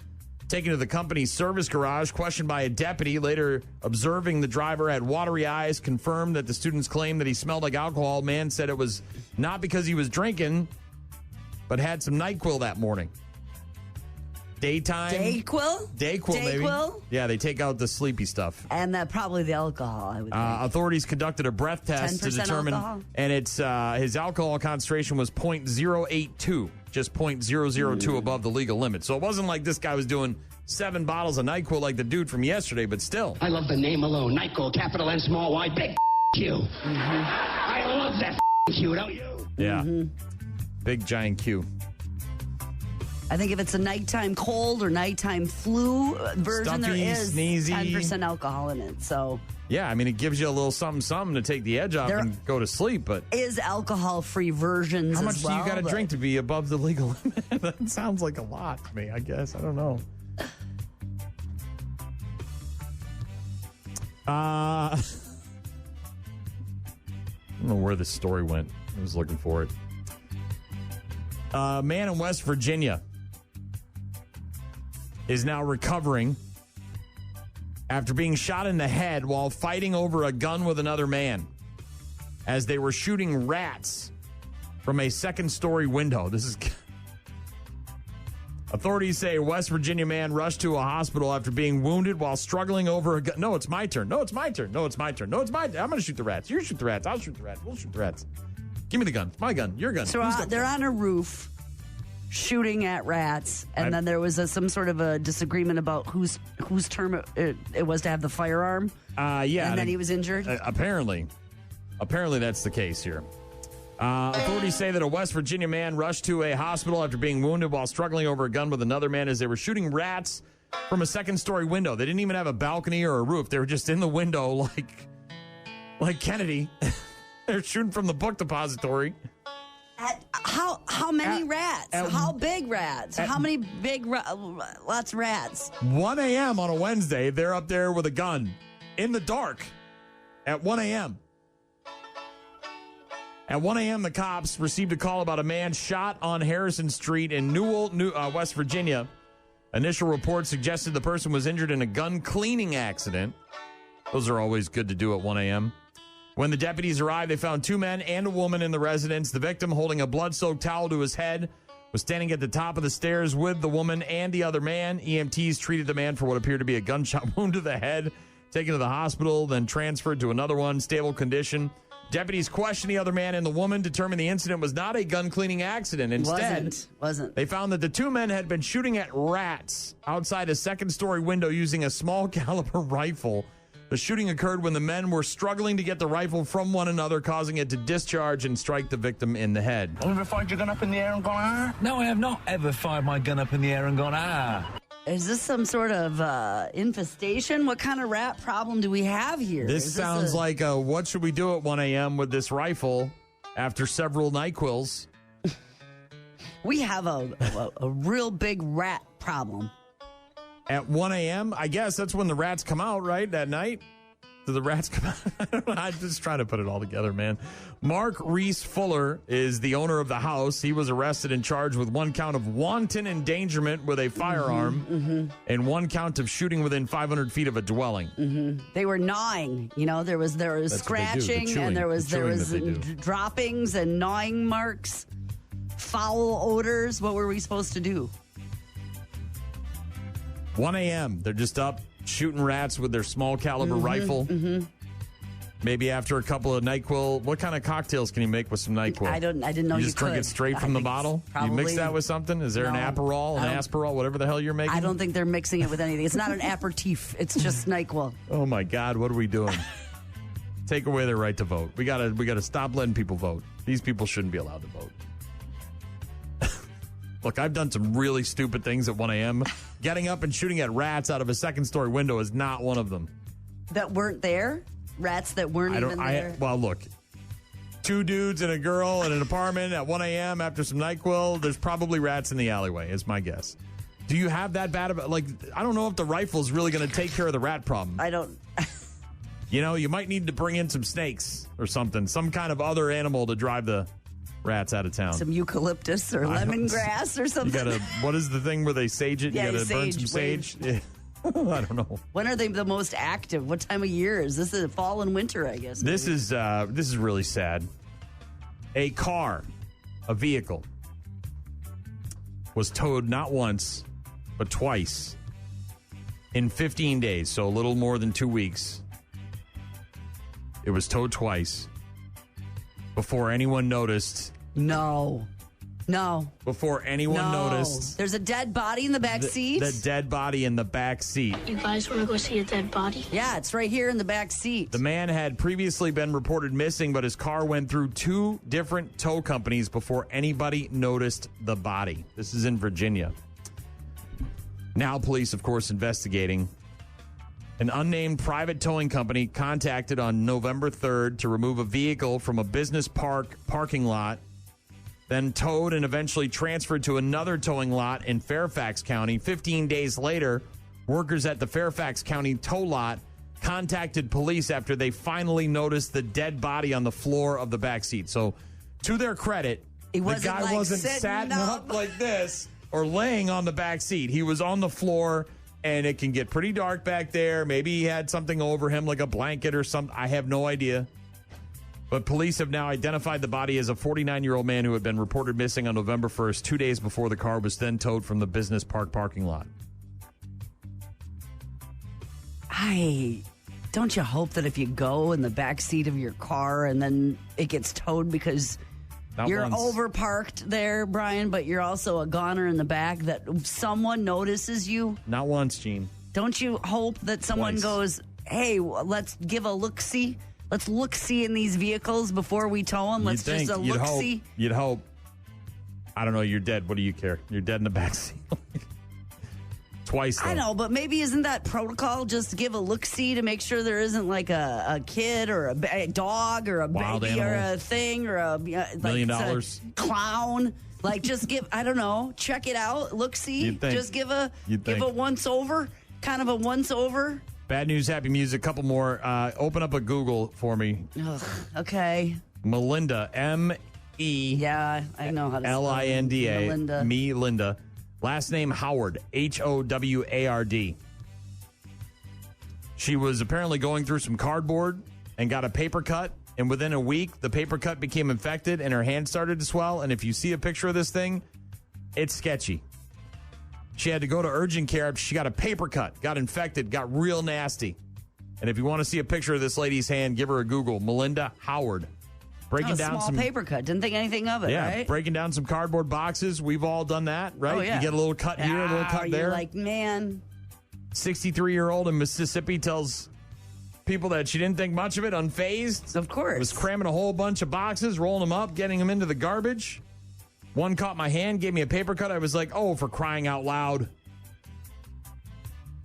taken to the company's service garage, questioned by a deputy. Later observing the driver had watery eyes, confirmed that the students claimed that he smelled like alcohol. Man said it was not because he was drinking, but had some NyQuil that morning. Daytime. Dayquil? Dayquil, maybe. Yeah, they take out the sleepy stuff. And probably the alcohol, I would think. Authorities conducted a breath test to determine, alcohol? And it's his alcohol concentration was 0.082, just 0.002 above the legal limit. So it wasn't like this guy was doing 7 bottles of NyQuil like the dude from yesterday, but still. I love the name alone. NyQuil, capital N, small Y, big Q. Mm-hmm. I love that Q, don't you? Yeah. Big giant Q. I think if it's a nighttime cold or nighttime flu version, Stuffy, there is sneezy. 10% alcohol in it. So yeah, it gives you a little something to take the edge off and go to sleep. But is alcohol-free versions? How much do you got to drink to be above the legal limit? That sounds like a lot to me. I guess I don't know. I don't know where this story went. I was looking for it. A man in West Virginia is now recovering after being shot in the head while fighting over a gun with another man as they were shooting rats from a second-story window. Authorities say a West Virginia man rushed to a hospital after being wounded while struggling over a gun. No, it's my turn. No, it's my turn. No, it's my turn. No, it's my turn. I'm going to shoot the rats. You shoot the rats. I'll shoot the rats. We'll shoot the rats. Give me the gun. It's my gun. Your gun. So they're on a roof shooting at rats, and then there was some sort of a disagreement about whose term it was to have the firearm. Yeah. And then he was injured? Apparently that's the case here. Authorities say that a West Virginia man rushed to a hospital after being wounded while struggling over a gun with another man as they were shooting rats from a second-story window. They didn't even have a balcony or a roof. They were just in the window like Kennedy. They're shooting from the book depository. How many rats? How big rats? How many big lots of rats? 1 a.m. on a Wednesday, they're up there with a gun in the dark at 1 a.m. At 1 a.m., the cops received a call about a man shot on Harrison Street in Newell, West Virginia. Initial reports suggested the person was injured in a gun cleaning accident. Those are always good to do at 1 a.m. When the deputies arrived, they found 2 men and a woman in the residence. The victim, holding a blood-soaked towel to his head, was standing at the top of the stairs with the woman and the other man. EMTs treated the man for what appeared to be a gunshot wound to the head, taken to the hospital, then transferred to another one, stable condition. Deputies questioned the other man and the woman, determined the incident was not a gun-cleaning accident. Instead, wasn't. They found that the two men had been shooting at rats outside a second-story window using a small-caliber rifle. The shooting occurred when the men were struggling to get the rifle from one another, causing it to discharge and strike the victim in the head. Have you ever fired your gun up in the air and gone, ah? No, I have not ever fired my gun up in the air and gone, ah. Is this some sort of infestation? What kind of rat problem do we have here? This sounds like what should we do at 1 a.m. with this rifle after several NyQuils? We have a real big rat problem. At 1 a.m.? I guess that's when the rats come out, right? That night? Do the rats come out? I don't know. I'm just trying to put it all together, man. Mark Reese Fuller is the owner of the house. He was arrested and charged with 1 count of wanton endangerment with a firearm and 1 count of shooting within 500 feet of a dwelling. They were gnawing. You know, there was That's scratching and there was droppings and gnawing marks, foul odors. What were we supposed to do? 1 a.m. They're just up shooting rats with their small caliber rifle. Maybe after a couple of NyQuil. What kind of cocktails can you make with some NyQuil? I didn't know you just drink could. it straight from the bottle? You mix that with something? Is there an Aperol, an Asperol, whatever the hell you're making? I don't think they're mixing it with anything. It's not an aperitif. It's just NyQuil. Oh my God, what are we doing? Take away their right to vote. We gotta stop letting people vote. These people shouldn't be allowed to vote. Look, I've done some really stupid things at 1 a.m. Getting up and shooting at rats out of a second-story window is not one of them. That weren't there? Rats that weren't even there? Well, look, 2 dudes and a girl in an apartment at 1 a.m. after some NyQuil, there's probably rats in the alleyway, is my guess. Do you have that bad of a... Like, I don't know if the rifle's really going to take care of the rat problem. I don't... You know, you might need to bring in some snakes or something, some kind of other animal to drive the rats out of town. Some eucalyptus or lemongrass or something. You gotta, what is the thing where they sage it? Yeah, you gotta burn some sage. Yeah. I don't know. When are they the most active? What time of year is this? Is fall and winter, I guess. This is really sad. A vehicle, was towed not once, but twice in 15 days, so a little more than 2 weeks. It was towed twice before anyone noticed. No. Before anyone noticed. There's a dead body in the back seat? The dead body in the back seat. You guys want to go see a dead body? Yeah, it's right here in the back seat. The man had previously been reported missing, but his car went through 2 different tow companies before anybody noticed the body. This is in Virginia. Now police, of course, investigating. An unnamed private towing company contacted on November 3rd to remove a vehicle from a business parking lot, then towed and eventually transferred to another towing lot in Fairfax County. 15 days later, workers at the Fairfax County tow lot contacted police after they finally noticed the dead body on the floor of the back seat. So, to their credit, the guy wasn't sat up like this or laying on the back seat. He was on the floor. And it can get pretty dark back there. Maybe he had something over him, like a blanket or something. I have no idea. But police have now identified the body as a 49-year-old man who had been reported missing on November 1st, 2 days before the car was then towed from the business parking lot. Don't you hope that if you go in the back seat of your car and then it gets towed because... You're overparked there, Brian, but you're also a goner in the back, that someone notices you? Not once, Gene. Don't you hope that someone goes, hey, let's give a look-see? Let's look-see in these vehicles before we tow them. Let's just a look-see. You'd hope. I don't know. You're dead. What do you care? You're dead in the backseat. Twice, though. I know, but maybe isn't that protocol? Just give a look-see to make sure there isn't like a kid or a dog or a wild baby animal. or a thing or a $1 million clown. Like, just give, I don't know, check it out, look-see. Just give a once-over, kind of a once-over. Bad news, happy music. Couple more. Open up a Google for me. Ugh, okay. Melinda, M-E. Yeah, I know how to spell L-I-N-D-A. Melinda. Me, Linda. Last name Howard, Howard. She was apparently going through some cardboard and got a paper cut. And within a week, the paper cut became infected and her hand started to swell. And if you see a picture of this thing, it's sketchy. She had to go to urgent care. She got a paper cut, got infected, got real nasty. And if you want to see a picture of this lady's hand, give her a Google. Melinda Howard. Breaking down small some paper cut. Didn't think anything of it, right? breaking down some cardboard boxes. We've all done that, right? Oh, yeah. You get a little cut here, a little cut there. You're like, man. 63-year-old in Mississippi tells people that she didn't think much of it, unfazed. Of course. Was cramming a whole bunch of boxes, rolling them up, getting them into the garbage. One caught my hand, gave me a paper cut. I was like, oh, for crying out loud.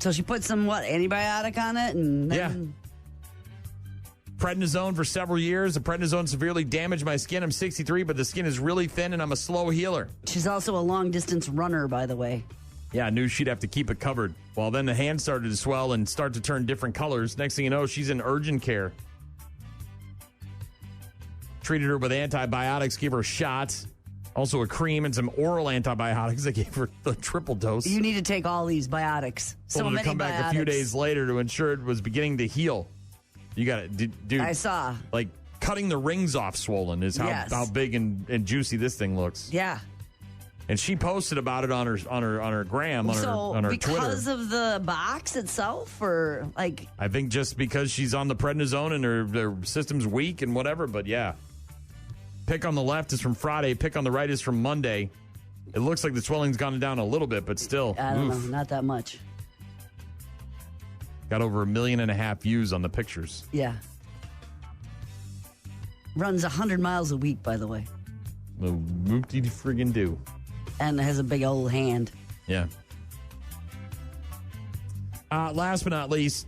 So she put some, antibiotic on it? And then... Prednisone for several years. The prednisone severely damaged my skin. I'm 63, but the skin is really thin, and I'm a slow healer. She's also a long-distance runner, by the way. Yeah, I knew she'd have to keep it covered. Well, then the hand started to swell and start to turn different colors. Next thing you know, she's in urgent care. Treated her with antibiotics, gave her shots, also a cream and some oral antibiotics. I gave her the triple dose. You need to take all these biotics. Told her to come back a few days later to ensure it was beginning to heal. You got it, dude. I saw. Like, cutting the rings off swollen is how big and juicy this thing looks. Yeah. And she posted about it on her gram, on her Twitter. Because of the box itself, or like? I think just because she's on the prednisone and her system's weak and whatever, but yeah. Pic on the left is from Friday. Pic on the right is from Monday. It looks like the swelling's gone down a little bit, but still. I don't know, not that much. Got over 1.5 million views on the pictures. Yeah. Runs 100 miles a week, by the way. The whoop-de friggin' do. And has a big old hand. Yeah. Last but not least,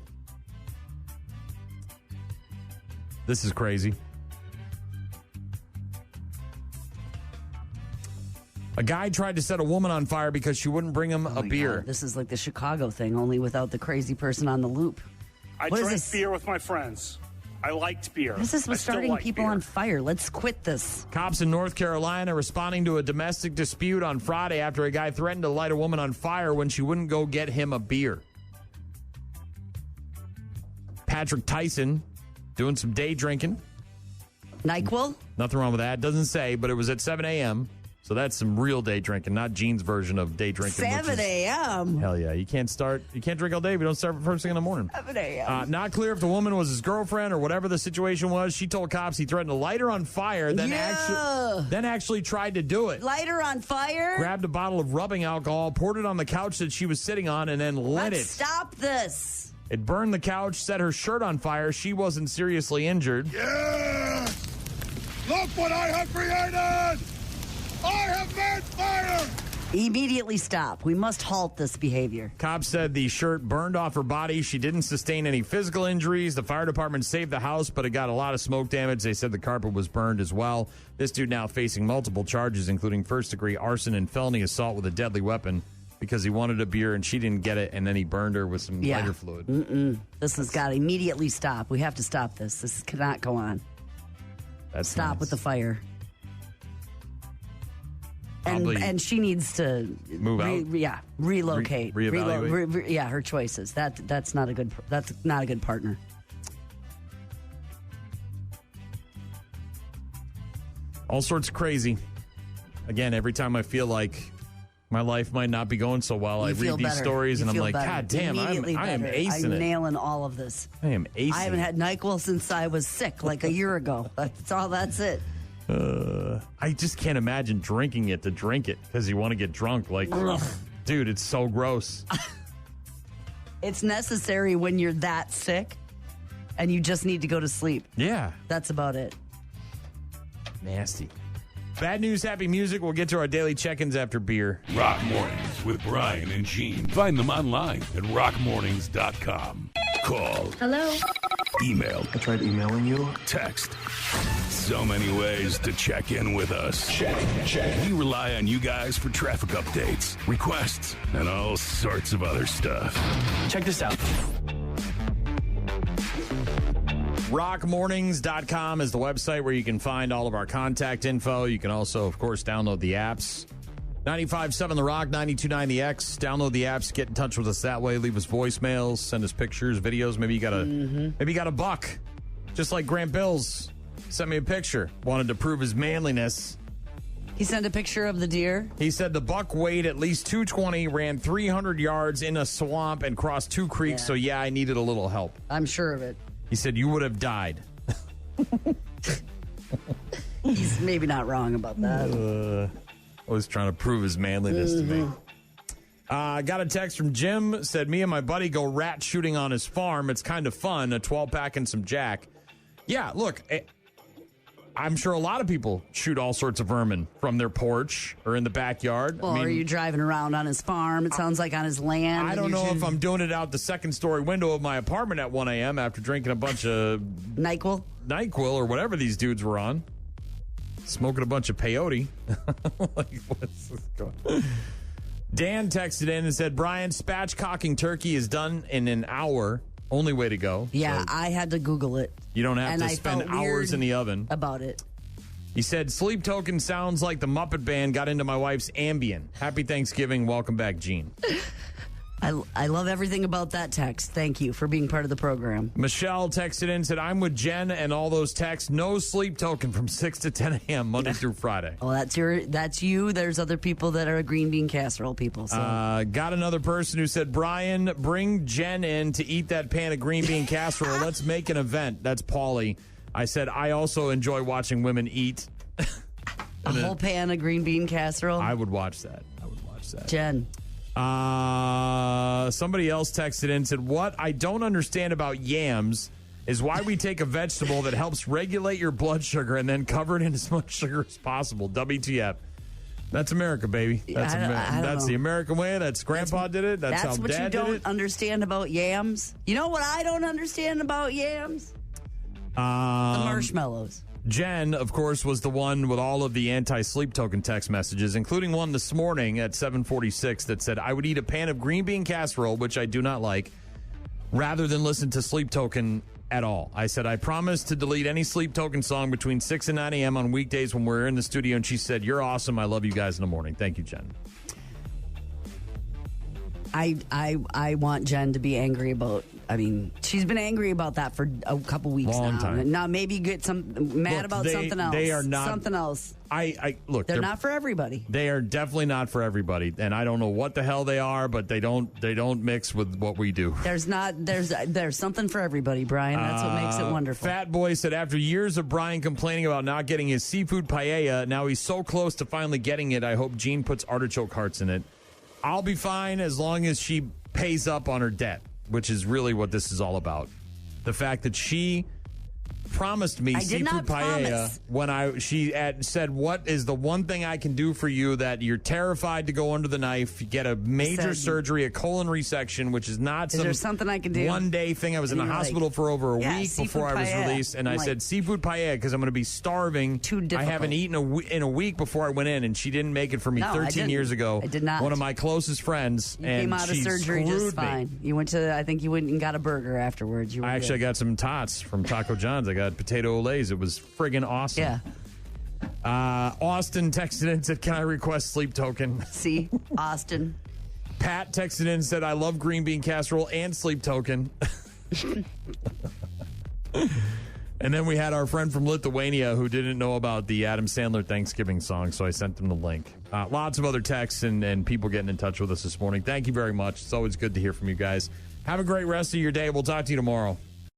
this is crazy. A guy tried to set a woman on fire because she wouldn't bring him a beer. God, this is like the Chicago thing, only without the crazy person on the loop. I drank beer with my friends. I liked beer. This is what's starting people on fire. Let's quit this. Cops in North Carolina responding to a domestic dispute on Friday after a guy threatened to light a woman on fire when she wouldn't go get him a beer. Patrick Tyson doing some day drinking. NyQuil? Nothing wrong with that. Doesn't say, but it was at 7 a.m., so that's some real day drinking, not Gene's version of day drinking. 7 a.m.? Hell yeah. You can't drink all day if you don't start first thing in the morning. 7 a.m. Not clear if the woman was his girlfriend or whatever the situation was. She told cops he threatened to light her on fire, then actually tried to do it. Light her on fire? Grabbed a bottle of rubbing alcohol, poured it on the couch that she was sitting on, and then lit it. Stop this. It burned the couch, set her shirt on fire. She wasn't seriously injured. Yeah! Look what I have created! I have made fire! Immediately stop. We must halt this behavior. Cops said the shirt burned off her body. She didn't sustain any physical injuries. The fire department saved the house, but it got a lot of smoke damage. They said the carpet was burned as well. This dude now facing multiple charges, including first-degree arson and felony assault with a deadly weapon because he wanted a beer and she didn't get it, and then he burned her with some lighter fluid. This has got to immediately stop. We have to stop this. This cannot go on. Stop with the fire. And she needs to move out. Relocate, reevaluate. Her choices. That's not a good partner. All sorts of crazy. Again, every time I feel like my life might not be going so well, I read these stories and I'm like, God damn, I am acing it. I'm nailing all of this. I am acing. I haven't had NyQuil since I was sick, like a year ago. That's it. I just can't imagine drinking it to drink it because you want to get drunk. Like, dude, it's so gross. It's necessary when you're that sick and you just need to go to sleep. Yeah. That's about it. Nasty. Bad news, happy music. We'll get to our daily check-ins after beer. Rock Mornings with Brian and Gene. Find them online at rockmornings.com. Call. Hello. Email. I tried emailing you. Text. So many ways to check in with us. Check. We rely on you guys for traffic updates, requests, and all sorts of other stuff. Check this out. Rockmornings.com is the website where you can find all of our contact info. You can also, of course, download the apps. 95.7 The Rock, 92.9 The X. Download the apps. Get in touch with us that way. Leave us voicemails. Send us pictures, videos. Maybe you got a buck. Just like Grant Bills sent me a picture. Wanted to prove his manliness. He sent a picture of the deer. He said the buck weighed at least 220, ran 300 yards in a swamp, and crossed 2 creeks. So, yeah, I needed a little help. I'm sure of it. He said, you would have died. He's maybe not wrong about that. Always trying to prove his manliness to me. Got a text from Jim. Said, me and my buddy go rat shooting on his farm. It's kind of fun. A 12-pack and some jack. Yeah, look, I'm sure a lot of people shoot all sorts of vermin from their porch or in the backyard. Well, are you driving around on his farm? It sounds like on his land. I don't know if I'm doing it out the second-story window of my apartment at 1 a.m. after drinking a bunch of... NyQuil or whatever these dudes were on. Smoking a bunch of peyote. What's this going? Dan texted in and said, Brian, spatchcocking turkey is done in an hour. Only way to go. Yeah, so I had to Google it. You don't have to spend hours in the oven. About it. He said, Sleep Token sounds like the Muppet Band got into my wife's Ambien. Happy Thanksgiving. Welcome back, Gene. I love everything about that text. Thank you for being part of the program. Michelle texted in and said, I'm with Jen and all those texts. No Sleep Token from 6 to 10 a.m. Monday through Friday. Oh, that's you. There's other people that are green bean casserole people. So. Got another person who said, Brian, bring Jen in to eat that pan of green bean casserole. Let's make an event. That's Paulie. I said, I also enjoy watching women eat. A whole pan of green bean casserole? I would watch that. Jen. Somebody else texted in and said, what I don't understand about yams is why we take a vegetable that helps regulate your blood sugar and then cover it in as much sugar as possible. WTF. That's America, baby. That's that's the American way. That's Grandpa did it. That's how Dad did it. That's what you don't understand about yams. You know what I don't understand about yams? The marshmallows. Jen, of course, was the one with all of the anti-Sleep Token text messages, including one this morning at 7:46 that said, I would eat a pan of green bean casserole, which I do not like, rather than listen to Sleep Token at all. I said, I promise to delete any Sleep Token song between 6 and 9 a.m. on weekdays when we're in the studio. And she said, you're awesome. I love you guys in the morning. Thank you, Jen. I want Jen to be angry about. I mean, she's been angry about that for a couple weeks Long now. time. Now maybe get mad about something else. They are not something else. Look. They're not for everybody. They are definitely not for everybody, and I don't know what the hell they are, but they don't mix with what we do. There's something for everybody, Brian. That's what makes it wonderful. Fat Boy said after years of Brian complaining about not getting his seafood paella, now he's so close to finally getting it. I hope Jean puts artichoke hearts in it. I'll be fine as long as she pays up on her debt, which is really what this is all about. The fact that she promised me seafood paella when she said, what is the one thing I can do for you that you're terrified to go under the knife? You get a major surgery, a colon resection, which is not there something I can do? One day thing. I was in the hospital for over a week before I was released, and I said seafood paella because I'm going to be starving. Too difficult. I haven't eaten in a week before I went in, and she didn't make it for me 13 years ago. I did not. One of my closest friends, you and came out of surgery just fine. You went to, I think you went and got a burger afterwards. I actually got some tots from Taco John's. I got potato olays. It was friggin' awesome. Yeah. Austin texted in and said, can I request Sleep Token? See, Austin. Pat texted in and said, I love green bean casserole and Sleep Token. And then we had our friend from Lithuania who didn't know about the Adam Sandler Thanksgiving song, so I sent them the link. Lots of other texts and people getting in touch with us this morning. Thank you very much. It's always good to hear from you guys. Have a great rest of your day. We'll talk to you tomorrow.